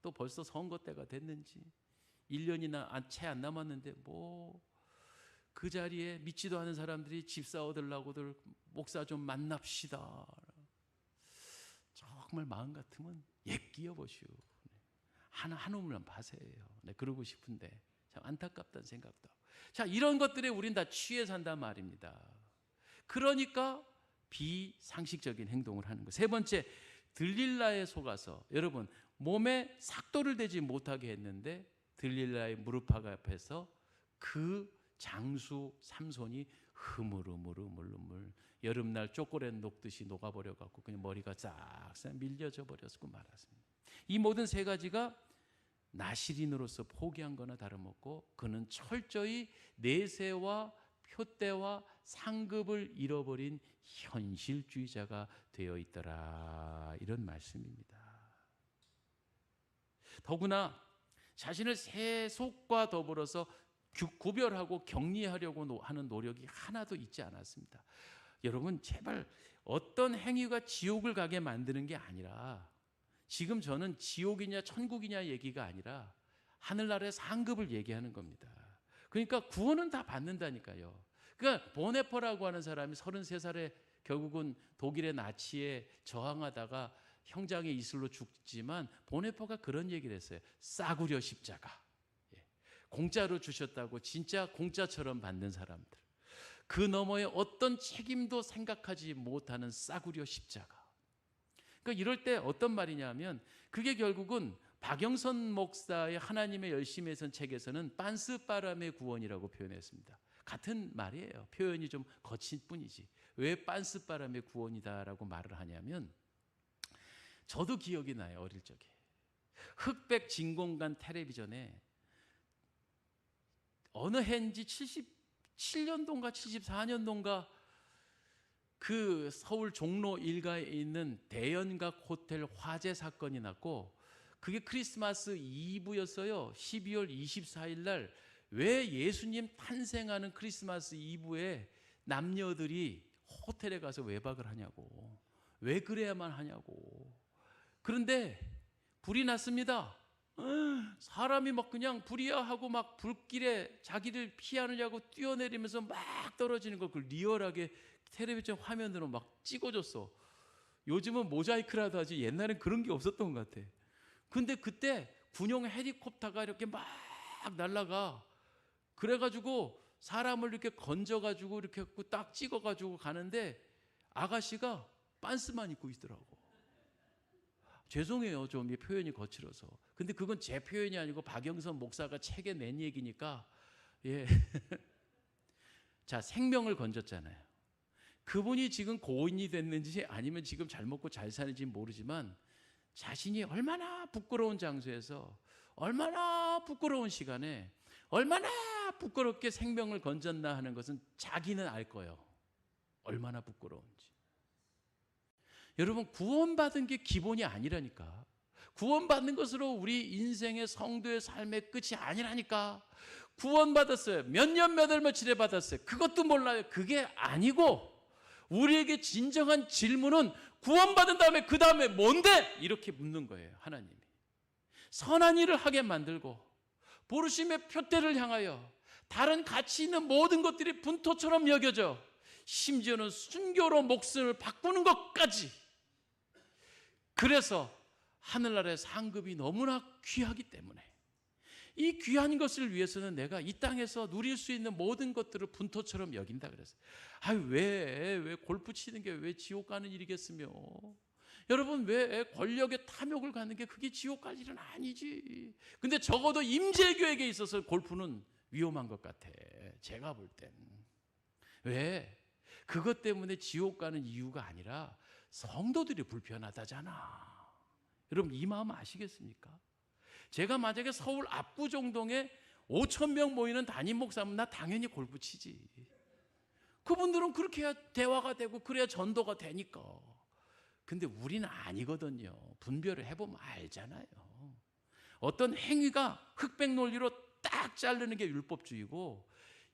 또 벌써 선거 때가 됐는지 1년이나 채 안 남았는데 뭐 그 자리에 믿지도 않은 사람들이 집사 얻으려고들 목사 좀 만납시다. 정말 마음 같으면 예끼어 보시오. 한 우물만 파세요. 그러고 싶은데 참 안타깝다는 생각도 하고. 자, 이런 것들에 우린 다 취해 산단 말입니다. 그러니까 비상식적인 행동을 하는 거. 세 번째, 들릴라에 속아서 여러분 몸에 삭도를 대지 못하게 했는데 들릴라의 무릎 앞에서 그 장수 삼손이 흐물흐물 여름날 초콜릿 녹듯이 녹아버려 갖고 그냥 머리가 싹 밀려져 버렸고 말았습니다. 이 모든 세 가지가 나시린으로서 포기한 거나 다름없고 그는 철저히 내세와 표대와 상급을 잃어버린 현실주의자가 되어 있더라, 이런 말씀입니다. 더구나 자신을 세속과 더불어서 구별하고 격리하려고 하는 노력이 하나도 있지 않았습니다. 여러분 제발 어떤 행위가 지옥을 가게 만드는 게 아니라, 지금 저는 지옥이냐 천국이냐 얘기가 아니라 하늘나라의 상급을 얘기하는 겁니다. 그러니까 구원은 다 받는다니까요. 그러니까 보네퍼라고 하는 사람이 33살에 결국은 독일의 나치에 저항하다가 형장의 이슬로 죽지만 보네퍼가 그런 얘기를 했어요. 싸구려 십자가. 공짜로 주셨다고 진짜 공짜처럼 받는 사람들, 그 너머에 어떤 책임도 생각하지 못하는 싸구려 십자가. 그러니까 이럴 때 어떤 말이냐면 그게 결국은 박영선 목사의 하나님의 열심히 선 책에서는 빤스바람의 구원이라고 표현했습니다. 같은 말이에요. 표현이 좀 거친 뿐이지. 왜 빤스바람의 구원이다라고 말을 하냐면, 저도 기억이 나요. 어릴 적에 흑백 진공관 텔레비전에 어느 해인지 77년도인가 74년도인가 그 서울 종로 일가에 있는 대연각 호텔 화재 사건이 났고, 그게 크리스마스 이브였어요. 12월 24일 날 왜 예수님 탄생하는 크리스마스 이브에 남녀들이 호텔에 가서 외박을 하냐고, 왜 그래야만 하냐고. 그런데 불이 났습니다. 사람이 막 그냥 불이야 하고 막 불길에 자기를 피하느냐고 뛰어내리면서 막 떨어지는 걸 그 리얼하게 텔레비전 화면으로 막 찍어줬어. 요즘은 모자이크라도 하지 옛날엔 그런 게 없었던 것 같아. 근데 그때 군용 헬리콥터가 이렇게 막 날아가. 그래가지고 사람을 이렇게 건져가지고 이렇게 딱 찍어가지고 가는데 아가씨가 빤스만 입고 있더라고. 죄송해요, 좀 이 표현이 거칠어서. 근데 그건 제 표현이 아니고 박영선 목사가 책에 낸 얘기니까. 예. 자, 생명을 건졌잖아요. 그분이 지금 고인이 됐는지 아니면 지금 잘 먹고 잘 사는지 모르지만 자신이 얼마나 부끄러운 장소에서 얼마나 부끄러운 시간에 얼마나 부끄럽게 생명을 건졌나 하는 것은 자기는 알 거예요. 얼마나 부끄러운지. 여러분, 구원받은 게 기본이 아니라니까. 구원받는 것으로 우리 인생의 성도의 삶의 끝이 아니라니까. 구원받았어요. 몇 년 몇 월 며칠에 받았어요. 그것도 몰라요. 그게 아니고 우리에게 진정한 질문은 구원받은 다음에 그 다음에 뭔데? 이렇게 묻는 거예요. 하나님이. 선한 일을 하게 만들고 부르심의 표대를 향하여 다른 가치 있는 모든 것들이 분토처럼 여겨져 심지어는 순교로 목숨을 바꾸는 것까지. 그래서 하늘나라의 상급이 너무나 귀하기 때문에 이 귀한 것을 위해서는 내가 이 땅에서 누릴 수 있는 모든 것들을 분토처럼 여긴다 그랬어요. 왜 골프 치는 게 왜 지옥 가는 일이겠으며, 여러분 왜 권력의 탐욕을 갖는 게 그게 지옥 갈 일은 아니지. 근데 적어도 임재교에게 있어서 골프는 위험한 것 같아, 제가 볼 땐. 왜? 그것 때문에 지옥 가는 이유가 아니라 성도들이 불편하다잖아. 여러분 이 마음 아시겠습니까? 제가 만약에 서울 압구정동에 5,000명 모이는 담임 목사면 나 당연히 골프 치지. 그분들은 그렇게 해야 대화가 되고 그래야 전도가 되니까. 근데 우리는 아니거든요. 분별을 해보면 알잖아요. 어떤 행위가 흑백 논리로 딱 자르는 게 율법주의고,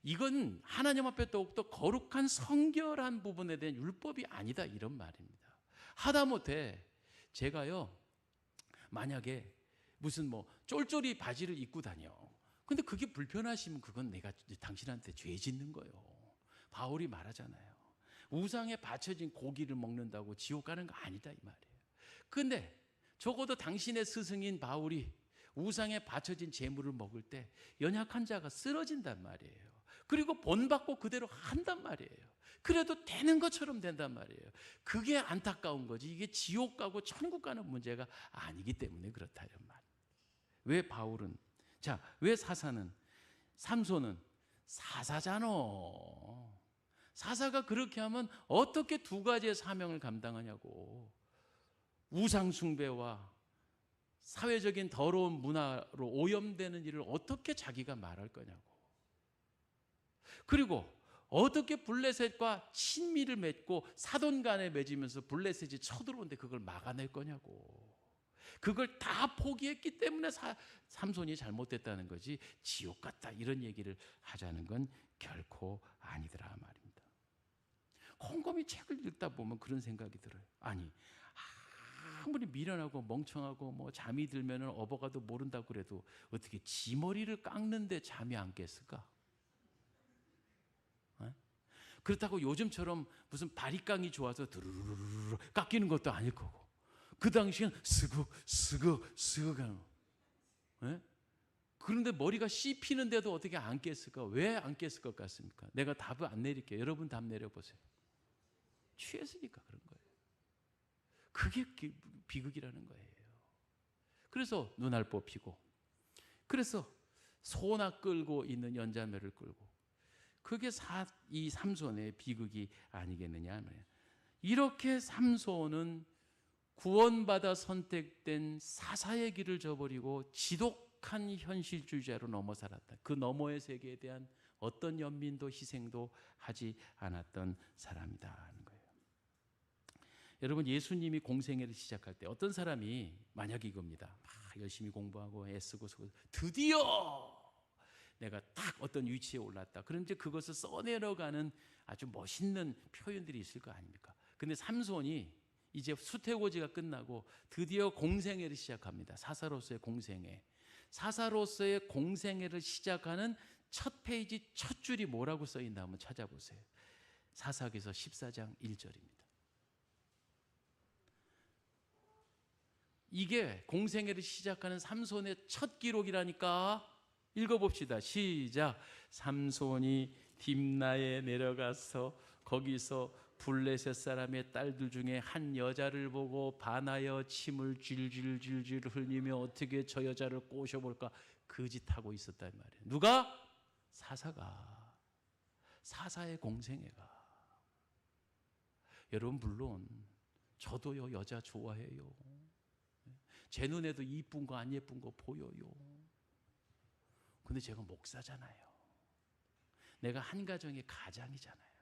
이건 하나님 앞에 더욱더 거룩한 성결한 부분에 대한 율법이 아니다, 이런 말입니다. 하다못해 제가요, 만약에 무슨 뭐 쫄쫄이 바지를 입고 다녀. 근데 그게 불편하시면 그건 내가 당신한테 죄 짓는 거예요. 바울이 말하잖아요. 우상에 바쳐진 고기를 먹는다고 지옥 가는 거 아니다, 이 말이에요. 근데 적어도 당신의 스승인 바울이 우상에 바쳐진 재물을 먹을 때 연약한 자가 쓰러진단 말이에요. 그리고 본받고 그대로 한단 말이에요. 그래도 되는 것처럼 된단 말이에요. 그게 안타까운 거지. 이게 지옥 가고 천국 가는 문제가 아니기 때문에 그렇다 이런 말. 왜 바울은, 자, 왜 사사는, 삼손은 사사잖아. 사사가 그렇게 하면 어떻게 두 가지의 사명을 감당하냐고. 우상 숭배와 사회적인 더러운 문화로 오염되는 일을 어떻게 자기가 말할 거냐고. 그리고 어떻게 블레셋과 친밀을 맺고 사돈 간에 맺으면서 블레셋이 쳐들어오는데 그걸 막아낼 거냐고. 그걸 다 포기했기 때문에 삼손이 잘못됐다는 거지, 지옥 같다 이런 얘기를 하자는 건 결코 아니더라 말입니다. 곰곰이 책을 읽다 보면 그런 생각이 들어요. 아니, 아무리 미련하고 멍청하고 뭐 잠이 들면 업어가도 모른다고 그래도 어떻게 지 머리를 깎는데 잠이 안 깼을까? 그렇다고 요즘처럼 무슨 바리깡이 좋아서 드르르르 깎이는 것도 아닐 거고, 그 당시엔 스그 하는 거. 그런데 머리가 씹히는데도 어떻게 안 깼을까? 왜 안 깼을 것 같습니까? 내가 답을 안 내릴게요. 여러분 답 내려보세요. 취했으니까 그런 거예요. 그게 비극이라는 거예요. 그래서 눈알 뽑히고, 그래서 소나 끌고 있는 연자매를 끌고, 그게 이 삼손의 비극이 아니겠느냐. 이렇게 삼손은 구원받아 선택된 사사의 길을 저버리고 지독한 현실주의자로 넘어 살았다. 그 너머의 세계에 대한 어떤 연민도 희생도 하지 않았던 사람이다 하는 거예요. 여러분, 예수님이 공생애를 시작할 때 어떤 사람이 만약 이겁니다. 막 열심히 공부하고 애쓰고 드디어 내가 딱 어떤 위치에 올랐다. 그럼 이제 그것을 써내려가는 아주 멋있는 표현들이 있을 거 아닙니까? 근데 삼손이 이제 수태고지가 끝나고 드디어 공생애를 시작합니다. 사사로서의 공생애. 사사로서의 공생애를 시작하는 첫 페이지 첫 줄이 뭐라고 써 있나 한번 찾아보세요. 사사기서 14장 1절입니다. 이게 공생애를 시작하는 삼손의 첫 기록이라니까. 읽어봅시다. 시작. 삼손이 딥나에 내려가서 거기서 블레셋 사람의 딸들 중에 한 여자를 보고 반하여 침을 질질질질 흘리며 어떻게 저 여자를 꼬셔볼까 거짓하고 있었단 말이에요. 누가? 사사가. 사사의 공생애가. 여러분, 물론 저도요 여자 좋아해요. 제 눈에도 이쁜 거 안 예쁜 거 보여요. 근데 제가 목사잖아요. 내가 한 가정의 가장이잖아요.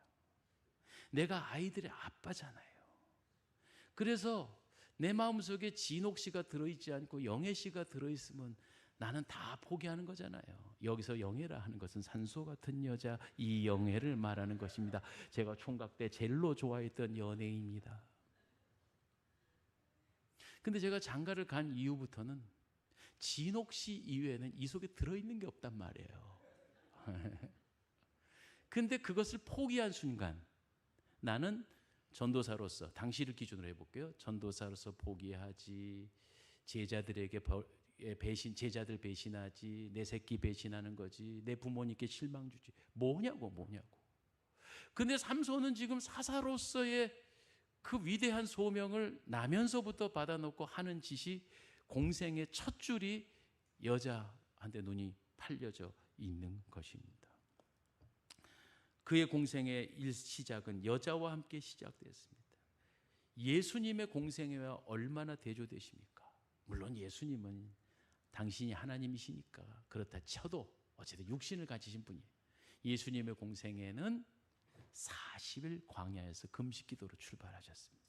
내가 아이들의 아빠잖아요. 그래서 내 마음속에 진옥 씨가 들어있지 않고 영애 씨가 들어있으면 나는 다 포기하는 거잖아요. 여기서 영애라 하는 것은 산소 같은 여자 이영애를 말하는 것입니다. 제가 총각 때 젤로 좋아했던 연예인입니다. 근데 제가 장가를 간 이후부터는 진옥 씨 이외에는 이 속에 들어있는 게 없단 말이에요. 근데 그것을 포기한 순간 나는 전도사로서, 당시를 기준으로 해볼게요. 전도사로서 포기하지, 제자들에게 제자들 배신하지, 내 새끼 배신하는 거지, 내 부모님께 실망 주지. 뭐냐고. 근데 삼손은 지금 사사로서의 그 위대한 소명을 나면서부터 받아놓고 하는 짓이 공생의 첫 줄이 여자한테 눈이 팔려져 있는 것입니다. 그의 공생의 일 시작은 여자와 함께 시작되었습니다. 예수님의 공생애와 얼마나 대조되십니까? 물론 예수님은 당신이 하나님이시니까 그렇다 쳐도 어쨌든 육신을 가지신 분이에요. 예수님의 공생애는 40일 광야에서 금식 기도로 출발하셨습니다.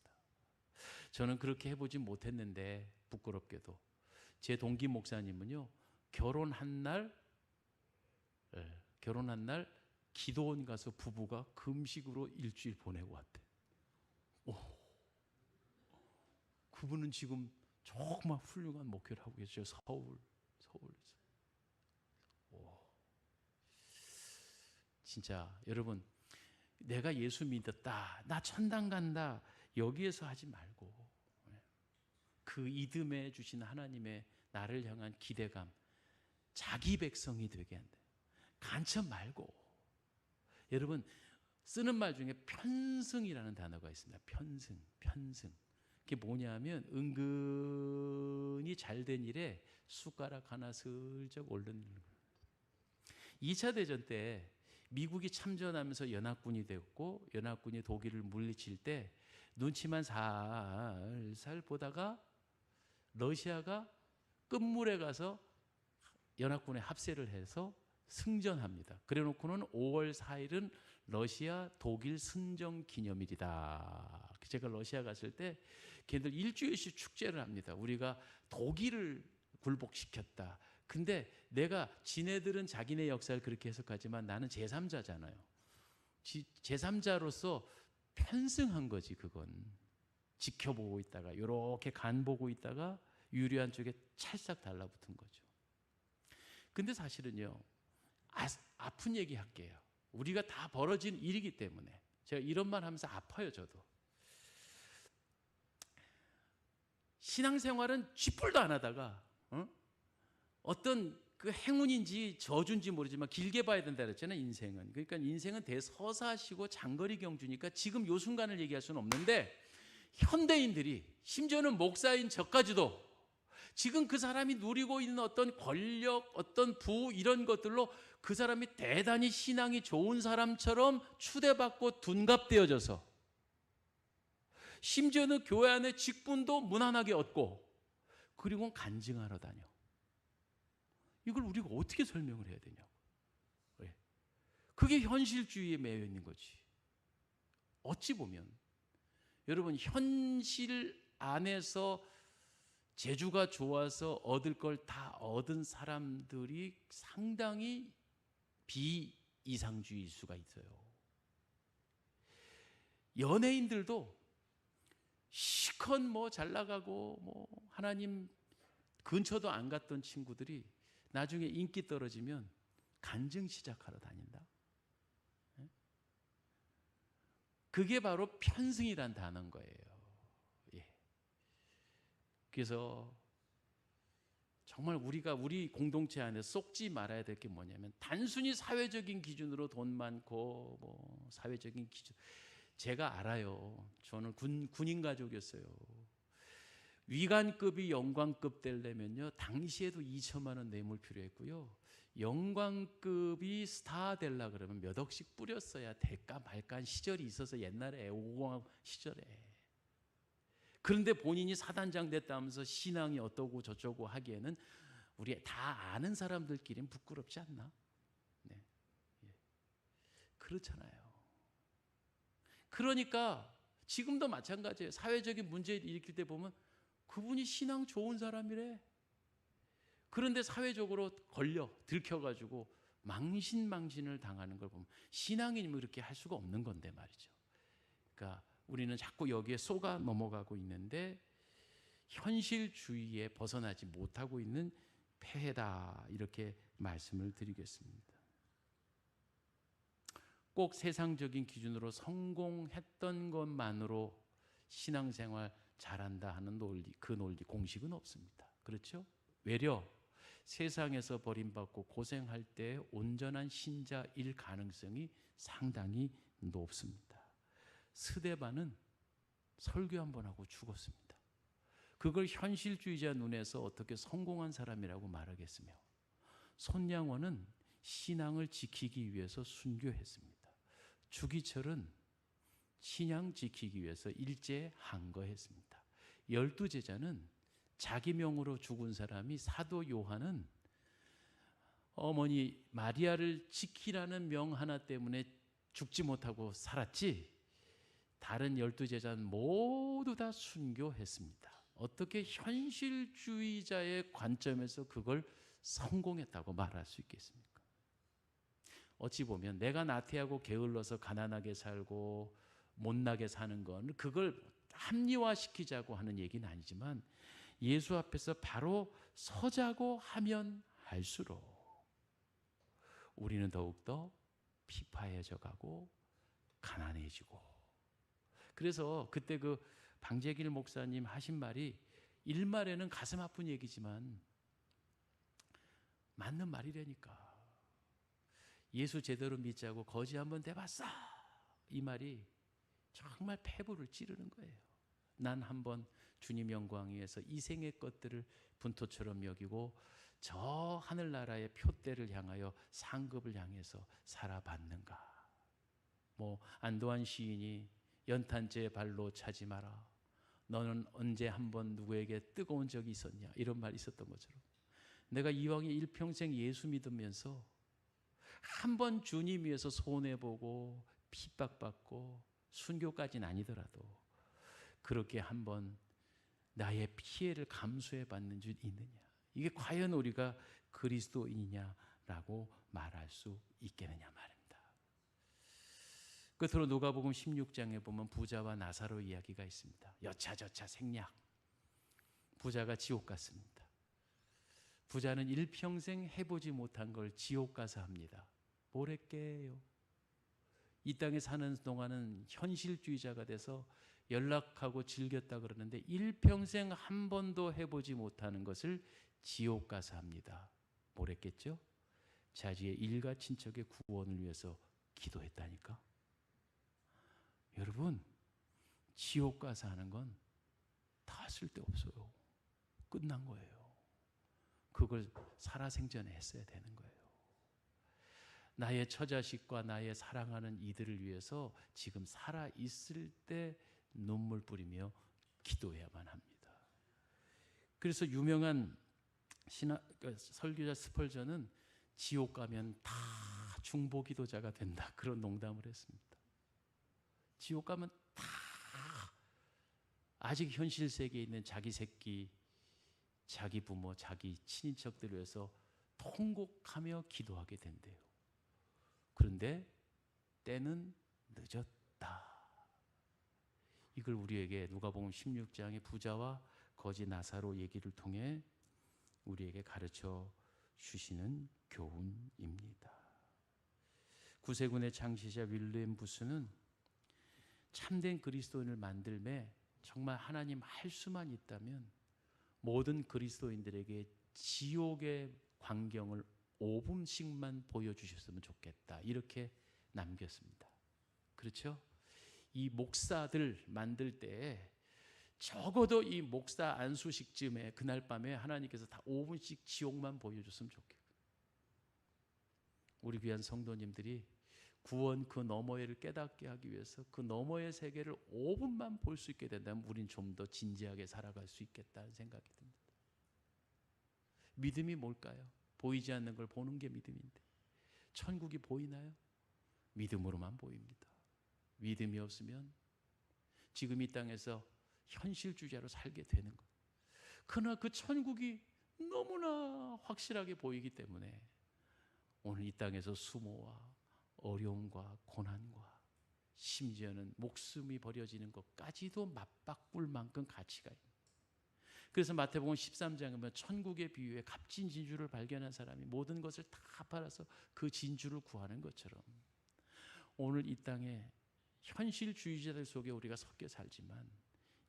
저는 그렇게 해보지 못했는데 부끄럽게도 제 동기 목사님은요, 결혼한 날 기도원 가서 부부가 금식으로 일주일 보내고 왔대. 그분은 지금 정말 훌륭한 목회를 하고 계세요. 서울에서. 진짜 여러분, 내가 예수 믿었다, 나 천당 간다, 여기에서 하지 말고 그 이듬해 주신 하나님의 나를 향한 기대감, 자기 백성이 되게 한다. 간첩 말고 여러분 쓰는 말 중에 편승이라는 단어가 있습니다. 편승. 그게 뭐냐면 은근히 잘된 일에 숟가락 하나 슬쩍 올리는 거예요. 2차 대전 때 미국이 참전하면서 연합군이 됐고 연합군이 독일을 물리칠 때 눈치만 살살 보다가 러시아가 끝물에 가서 연합군에 합세를 해서 승전합니다. 그래놓고는 5월 4일은 러시아 독일 승전 기념일이다. 제가 러시아 갔을 때 걔들 일주일씩 축제를 합니다. 우리가 독일을 굴복시켰다. 근데 내가 지네들은 자기네 역사를 그렇게 해석하지만 나는 제3자잖아요. 제3자로서 편승한 거지. 그건 지켜보고 있다가 이렇게 간 보고 있다가 유리한 쪽에 찰싹 달라붙은 거죠. 근데 사실은요, 아픈 얘기 할게요. 우리가 다 벌어진 일이기 때문에 제가 이런 말 하면서 아파요. 저도 신앙생활은 쥐뿔도 안 하다가 어떤 그 행운인지 저주인지 모르지만 길게 봐야 된다 그랬잖아요. 인생은. 그러니까 인생은 대서사시고 장거리 경주니까 지금 요 순간을 얘기할 수는 없는데 현대인들이 심지어는 목사인 저까지도 지금 그 사람이 누리고 있는 어떤 권력, 어떤 부 이런 것들로 그 사람이 대단히 신앙이 좋은 사람처럼 추대받고 둔갑되어져서 심지어는 교회 안에 직분도 무난하게 얻고 그리고 간증하러 다녀. 이걸 우리가 어떻게 설명을 해야 되냐고. 왜? 그게 현실주의에 매여 있는 거지. 어찌 보면 여러분 현실 안에서 재주가 좋아서 얻을 걸 다 얻은 사람들이 상당히 비이상주의일 수가 있어요. 연예인들도 시컷 뭐 잘 나가고 뭐 하나님 근처도 안 갔던 친구들이 나중에 인기 떨어지면 간증 시작하러 다닌다. 그게 바로 편승이란 단어인 거예요. 예. 그래서 정말 우리가 우리 공동체 안에 쏙지 말아야 될 게 뭐냐면 단순히 사회적인 기준으로 돈 많고 뭐 사회적인 기준. 제가 알아요. 저는 군인 가족이었어요. 위관급이 영관급 되려면요 당시에도 2천만 원 뇌물 필요했고요. 영관급이 스타 되려 그러면 몇 억씩 뿌렸어야 될까 말까 한 시절이 있어서 옛날에 5공화 시절에. 그런데 본인이 사단장 됐다면서 신앙이 어떠고 저쩌고 하기에는 우리 다 아는 사람들끼리는 부끄럽지 않나? 네. 예. 그렇잖아요. 그러니까 지금도 마찬가지예요. 사회적인 문제를 일으킬 때 보면 그분이 신앙 좋은 사람이래. 그런데 사회적으로 들켜가지고 망신을 당하는 걸 보면 신앙인이면 그렇게 할 수가 없는 건데 말이죠. 그러니까 우리는 자꾸 여기에 쏘가 넘어가고 있는데 현실주의에 벗어나지 못하고 있는 폐해다 이렇게 말씀을 드리겠습니다. 꼭 세상적인 기준으로 성공했던 것만으로 신앙생활 잘한다 하는 논리, 그 논리 공식은 없습니다. 그렇죠? 외려 세상에서 버림받고 고생할 때 온전한 신자일 가능성이 상당히 높습니다. 스데반은 설교 한 번 하고 죽었습니다. 그걸 현실주의자 눈에서 어떻게 성공한 사람이라고 말하겠으며 손양원은 신앙을 지키기 위해서 순교했습니다. 주기철은 신앙 지키기 위해서 일제 항거했습니다. 12제자는 자기 명으로 죽은 사람이 사도 요한은 어머니 마리아를 지키라는 명 하나 때문에 죽지 못하고 살았지 다른 12제자는 모두 다 순교했습니다. 어떻게 현실주의자의 관점에서 그걸 성공했다고 말할 수 있겠습니까? 어찌 보면 내가 나태하고 게을러서 가난하게 살고 못나게 사는 건 그걸 합리화시키자고 하는 얘기는 아니지만 예수 앞에서 바로 서자고 하면 할수록 우리는 더욱더 피파해져 가고 가난해지고. 그래서 그때 그 방재길 목사님 하신 말이 일말에는 가슴 아픈 얘기지만 맞는 말이라니까. 예수 제대로 믿자고 거지 한번 대봤어. 이 말이 정말 폐부를 찌르는 거예요. 난 한번 주님 영광 위에서 이 생의 것들을 분토처럼 여기고 저 하늘나라의 표대를 향하여 상급을 향해서 살아봤는가. 뭐 안도한 시인이 연탄재 발로 차지 마라. 너는 언제 한번 누구에게 뜨거운 적이 있었냐, 이런 말이 있었던 것처럼 내가 이왕에 일평생 예수 믿으면서 한번 주님 위해서 손해보고 핍박받고 순교까지는 아니더라도 그렇게 한번 나의 피해를 감수해 받는 줄 있느냐, 이게 과연 우리가 그리스도인이냐라고 말할 수 있겠느냐 말입니다. 끝으로 누가복음 16장에 보면 부자와 나사로 이야기가 있습니다. 여차저차 생략. 부자가 지옥 갔습니다. 부자는 일평생 해보지 못한 걸 지옥 가서 합니다. 뭘 했게요? 이 땅에 사는 동안은 현실주의자가 돼서 연락하고 즐겼다 그러는데 일평생 한 번도 해보지 못하는 것을 지옥 가서 합니다. 뭘 했겠죠? 자기의 일가 친척의 구원을 위해서 기도했다니까. 여러분, 지옥 가서 하는 건 다 쓸데없어요. 끝난 거예요. 그걸 살아생전에 했어야 되는 거예요. 나의 처자식과 나의 사랑하는 이들을 위해서 지금 살아있을 때 눈물 뿌리며 기도해야만 합니다. 그래서 유명한 설교자 스펄전은 지옥 가면 다 중보기도자가 된다, 그런 농담을 했습니다. 지옥 가면 다 아직 현실 세계에 있는 자기 새끼, 자기 부모, 자기 친인척들을 위해서 통곡하며 기도하게 된대요. 그런데 때는 늦었다. 이걸 우리에게 누가복음 16장의 부자와 거지 나사로 얘기를 통해 우리에게 가르쳐 주시는 교훈입니다. 구세군의 창시자 윌리엄 부스는 참된 그리스도인을 만들매 정말 하나님 할 수만 있다면 모든 그리스도인들에게 지옥의 광경을 5분씩만 보여주셨으면 좋겠다, 이렇게 남겼습니다. 그렇죠? 이 목사들 만들 때 적어도 이 목사 안수식쯤에 그날 밤에 하나님께서 다 5분씩 지옥만 보여줬으면 좋겠고, 우리 귀한 성도님들이 구원 그 너머에를 깨닫게 하기 위해서 그 너머의 세계를 5분만 볼 수 있게 된다면 우린 좀 더 진지하게 살아갈 수 있겠다는 생각이 듭니다. 믿음이 뭘까요? 보이지 않는 걸 보는 게 믿음인데 천국이 보이나요? 믿음으로만 보입니다. 믿음이 없으면 지금 이 땅에서 현실주의자로 살게 되는 것. 그러나 그 천국이 너무나 확실하게 보이기 때문에 오늘 이 땅에서 수모와 어려움과 고난과 심지어는 목숨이 버려지는 것까지도 맞바꿀 만큼 가치가 있는. 그래서 마태복음 13장에 보면 천국의 비유에 값진 진주를 발견한 사람이 모든 것을 다 팔아서 그 진주를 구하는 것처럼 오늘 이 땅에 현실주의자들 속에 우리가 섞여 살지만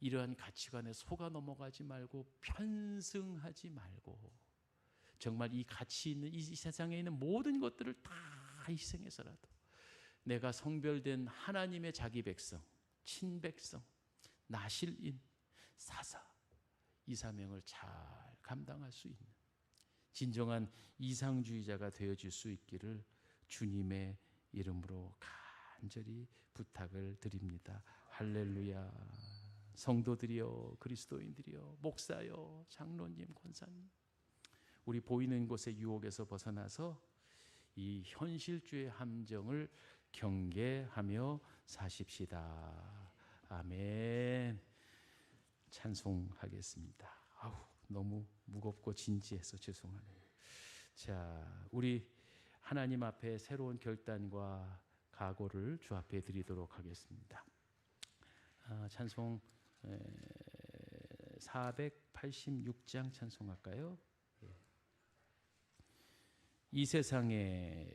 이러한 가치관에 속아 넘어가지 말고 편승하지 말고 정말 이 가치 있는 이 세상에 있는 모든 것들을 다 희생해서라도 내가 성별된 하나님의 자기 백성, 친백성, 나실인, 사사, 이 사명을 잘 감당할 수 있는 진정한 이상주의자가 되어질 수 있기를 주님의 이름으로 간절히 부탁을 드립니다. 할렐루야. 성도들이여, 그리스도인들이여, 목사여, 장로님, 권사님, 우리 보이는 곳의 유혹에서 벗어나서 이 현실주의 함정을 경계하며 사십시다. 아멘. 찬송하겠습니다. 아우, 너무 무겁고 진지해서 죄송하네요. 자, 우리 하나님 앞에 새로운 결단과 각오를 주 앞에 드리도록 하겠습니다. 찬송 486장 찬송할까요? 이 세상에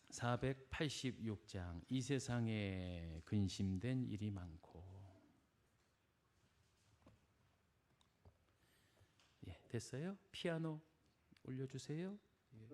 486장 이 세상에 근심된 일이 많고. 예, 됐어요? 피아노 올려주세요. 예.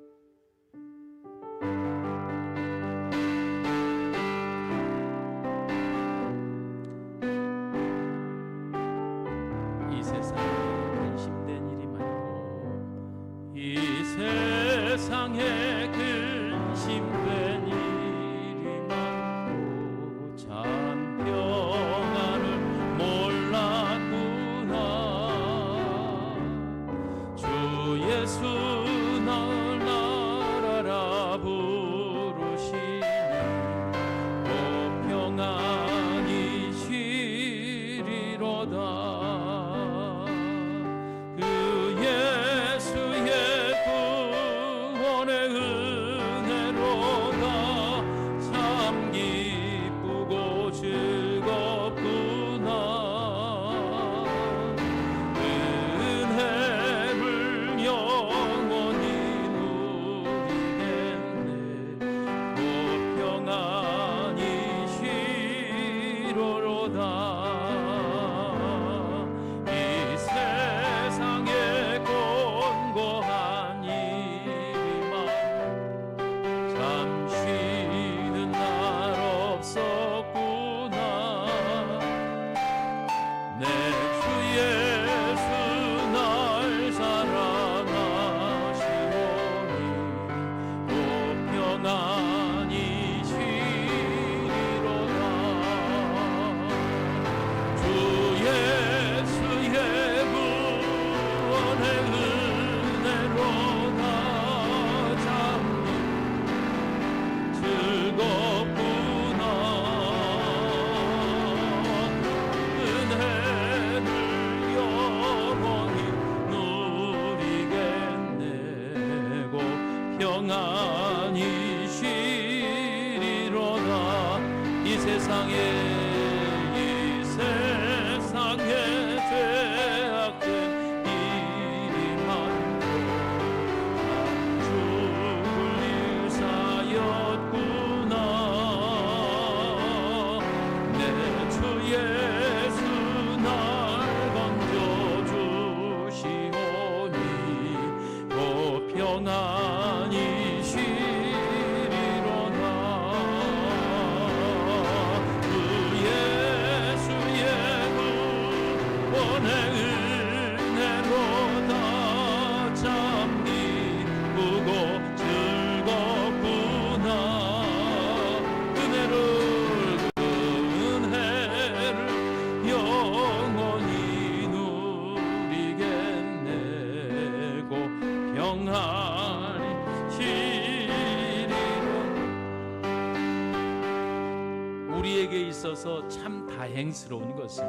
평안히 쉬리로다. 이 세상에 죄악된 일이 많고 죽을 일 사였구나. 내 주 예수 날 건져주시오니 곧 평안히 쉬리로다. 그 예수의 구원의 은혜로다. 참 기쁘고 즐겁구나. 은혜를 영원히 누리겠네. 고 평안히 쉬리로다. 우리에게 있어서 참 다행스러운 것은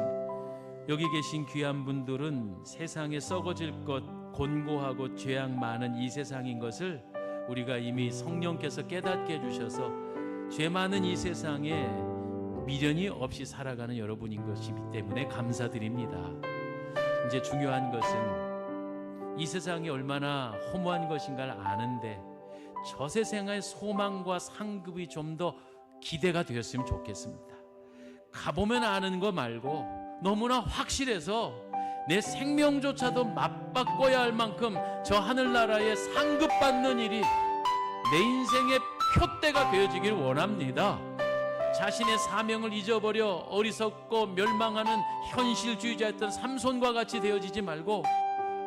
여기 계신 귀한 분들은 세상에 썩어질 것, 곤고하고 죄악 많은 이 세상인 것을 우리가 이미 성령께서 깨닫게 해주셔서 죄 많은 이 세상에 미련이 없이 살아가는 여러분인 것이기 때문에 감사드립니다. 이제 중요한 것은 이 세상이 얼마나 허무한 것인가를 아는데 저 세상의 소망과 상급이 좀 더 기대가 되었으면 좋겠습니다. 가보면 아는 거 말고 너무나 확실해서 내 생명조차도 맞바꿔야 할 만큼 저 하늘나라에 상급받는 일이 내 인생의 표대가 되어지길 원합니다. 자신의 사명을 잊어버려 어리석고 멸망하는 현실주의자였던 삼손과 같이 되어지지 말고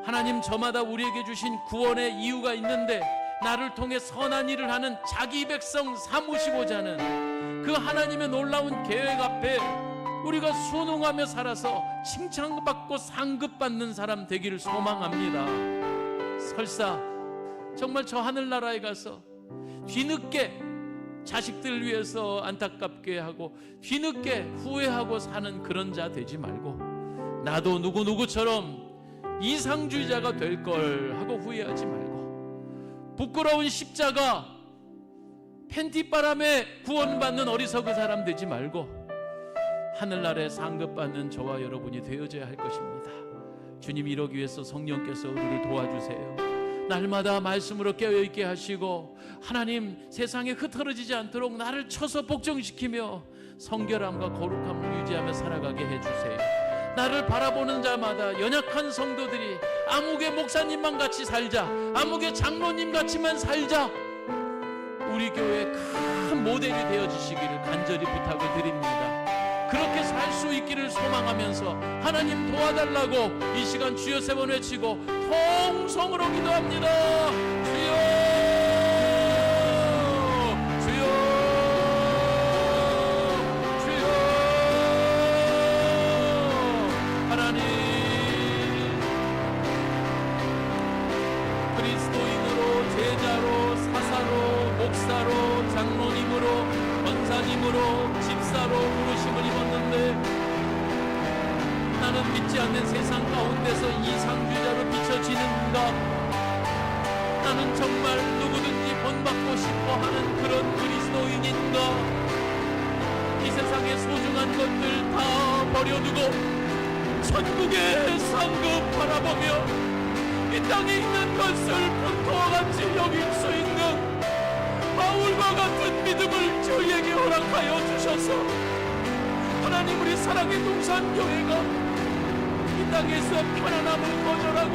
하나님 저마다 우리에게 주신 구원의 이유가 있는데 나를 통해 선한 일을 하는 자기 백성 삼으시고자 하는 그 하나님의 놀라운 계획 앞에 우리가 순응하며 살아서 칭찬받고 상급받는 사람 되기를 소망합니다. 설사 정말 저 하늘나라에 가서 뒤늦게 자식들 위해서 안타깝게 하고 뒤늦게 후회하고 사는 그런 자 되지 말고 나도 누구누구처럼 이상주의자가 될 걸 하고 후회하지 말고 부끄러운 십자가 팬티바람에 구원받는 어리석은 사람 되지 말고 하늘나라에 상급받는 저와 여러분이 되어져야 할 것입니다. 주님 이러기 위해서 성령께서 우리를 도와주세요. 날마다 말씀으로 깨어있게 하시고 하나님 세상에 흩어지지 않도록 나를 쳐서 복종시키며 성결함과 거룩함을 유지하며 살아가게 해주세요. 나를 바라보는 자마다 연약한 성도들이 아무개 목사님만 같이 살자, 아무개 장로님 같이만 살자, 우리 교회의 큰 모델이 되어주시기를 간절히 부탁을 드립니다. 그렇게 살 수 있기를 소망하면서 하나님 도와달라고 이 시간 주여 세 번 외치고 통성으로 기도합니다. 주여, 주여, 주여. 하나님 그리스도인으로 제자로 사사로 목사로 장로님으로 권사님으로 집사로 부르심을 입었는데 나는 믿지 않는 세상 가운데서 이상주의자로 비춰지는가? 나는 정말 누구든지 본받고 싶어하는 그런 그리스도인인가? 이 세상의 소중한 것들 다 버려두고 천국의 상급 바라보며 이 땅에 있는 것을 본토와 같이 여길 수 있는 바울과 같은 믿음을 저희에게 허락하여 주셔서 하나님 우리 사랑의 동산교회가 이 땅에서 편안함을 거절하고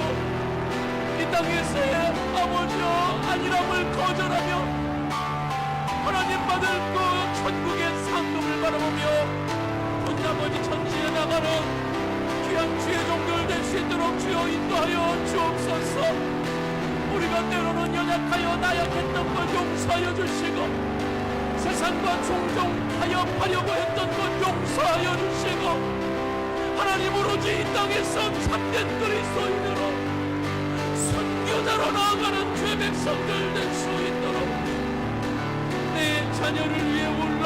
이 땅에서의 아버지여 안일함을 거절하며 하나님 받을 그 천국의 상급을 바라보며 돈나머지 천지에 나가는 귀한 주의 종들 될 수 있도록 주여 인도하여 주옵소서. 우리가 때로는 연약하여 나약했던 것 용서하여 주시고 세상과 종종 타협하려고 했던 것 용서하여 주시고 하나님 오로지 이 땅에서 참된 그리스도인으로 선교자로 나아가는 죄 백성들 될 수 있도록 내 자녀를 위해 올라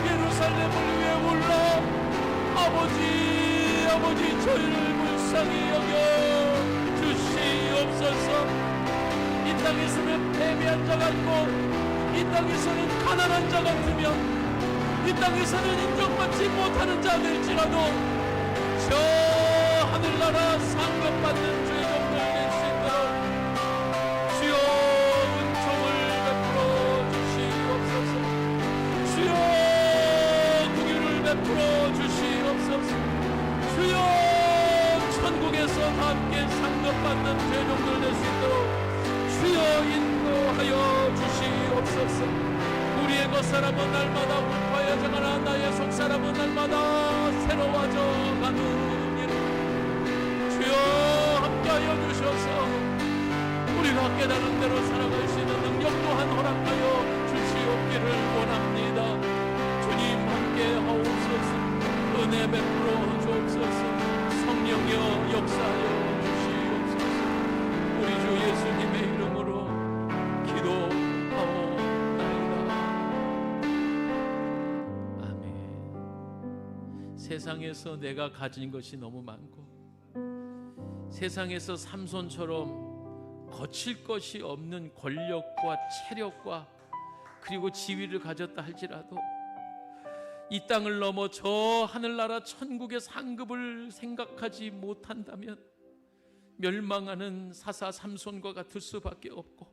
예루살렘을 위해 올라 아버지 저희를 불쌍히 여겨 주시옵소서. 이 땅에서는 패배한 자 같고 이 땅에서는 가난한 자 같으면 이 땅에서는 인정받지 못하는 자들일지라도 저 하늘나라 상급받는 죄종들 낼 수 있도록 주여 은총을 베풀어 주시옵소서. 주여 긍휼을 베풀어 주시옵소서. 주여 천국에서 함께 상급받는 죄종들 낼 수 있도록 주여 인도하여 주시옵소서. 우리의 겉사람은 날마다 울파여져가나 나의 속사람은 날마다 새로워져 가느니라. 주여 함께하여 주셔서 우리가 깨달은 대로 살아갈 수 있는 능력 또한 허락하여 주시옵기를 원합니다. 주님 함께하옵소서. 은혜 베풀어 주옵소서. 성령여 역사하여 주시옵소서. 우리 주 예수님의 이름으로 기도하옵소서. 세상에서 내가 가진 것이 너무 많고 세상에서 삼손처럼 거칠 것이 없는 권력과 체력과 그리고 지위를 가졌다 할지라도 이 땅을 넘어 저 하늘나라 천국의 상급을 생각하지 못한다면 멸망하는 사사 삼손과 같을 수밖에 없고,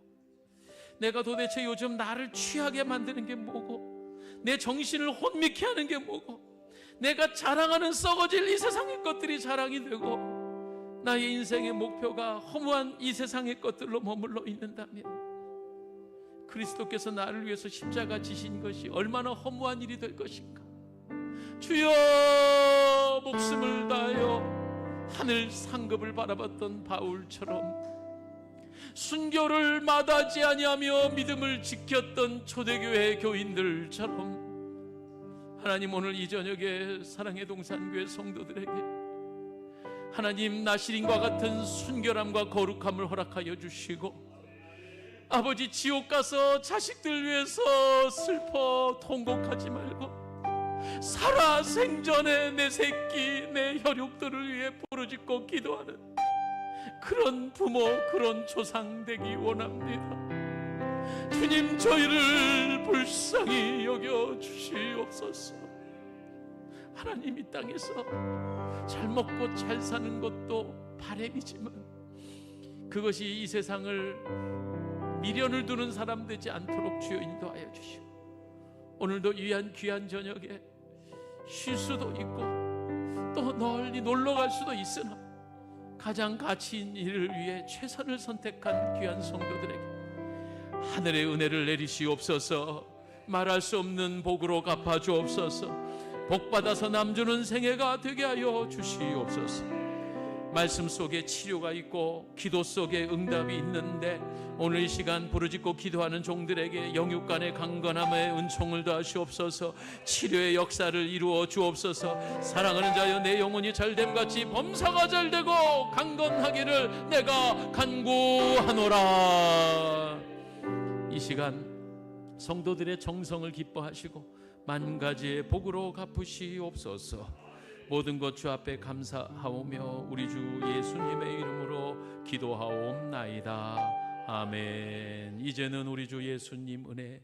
내가 도대체 요즘 나를 취하게 만드는 게 뭐고 내 정신을 혼미케 하는 게 뭐고 내가 자랑하는 썩어질 이 세상의 것들이 자랑이 되고 나의 인생의 목표가 허무한 이 세상의 것들로 머물러 있는다면 그리스도께서 나를 위해서 십자가 지신 것이 얼마나 허무한 일이 될 것인가. 주여 목숨을 다하여 하늘 상급을 바라봤던 바울처럼 순교를 마다하지 아니하며 믿음을 지켰던 초대교회 교인들처럼 하나님 오늘 이 저녁에 사랑의 동산교회 성도들에게 하나님 나시린과 같은 순결함과 거룩함을 허락하여 주시고, 아버지 지옥 가서 자식들 위해서 슬퍼 통곡하지 말고 살아 생전에 내 새끼 내 혈육들을 위해 부르짖고 기도하는 그런 부모 그런 조상 되기 원합니다. 주님 저희를 불쌍히 여겨 주시옵소서. 하나님 이 땅에서 잘 먹고 잘 사는 것도 바람이지만 그것이 이 세상을 미련을 두는 사람 되지 않도록 주여 인도하여 주시고, 오늘도 귀한 저녁에 쉴 수도 있고 또 널리 놀러 갈 수도 있으나 가장 가치 있는 일을 위해 최선을 선택한 귀한 성도들에게 하늘의 은혜를 내리시옵소서. 말할 수 없는 복으로 갚아 주옵소서. 복받아서 남주는 생애가 되게 하여 주시옵소서. 말씀 속에 치료가 있고 기도 속에 응답이 있는데 오늘 이 시간 부르짖고 기도하는 종들에게 영육간의 강건함에 은총을 더하시옵소서. 치료의 역사를 이루어 주옵소서. 사랑하는 자여 내 영혼이 잘됨같이 범사가 잘되고 강건하기를 내가 간구하노라. 이 시간 성도들의 정성을 기뻐하시고 만 가지의 복으로 갚으시옵소서. 모든 것 주 앞에 감사하오며 우리 주 예수님의 이름으로 기도하옵나이다. 아멘. 이제는 우리 주 예수님 은혜,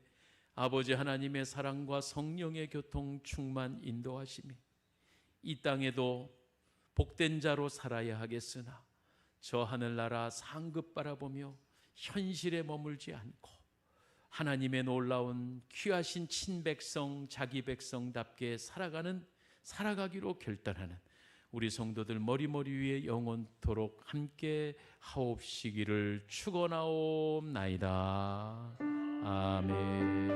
아버지 하나님의 사랑과 성령의 교통 충만 인도하심이 이 땅에도 복된 자로 살아야 하겠으나 저 하늘나라 상급 바라보며 현실에 머물지 않고 하나님의 놀라운 귀하신 친백성 자기 백성답게 살아가기로 결단하는 우리 성도들 머리머리 위에 영원토록 함께 하옵시기를 축원하옵나이다. 아멘.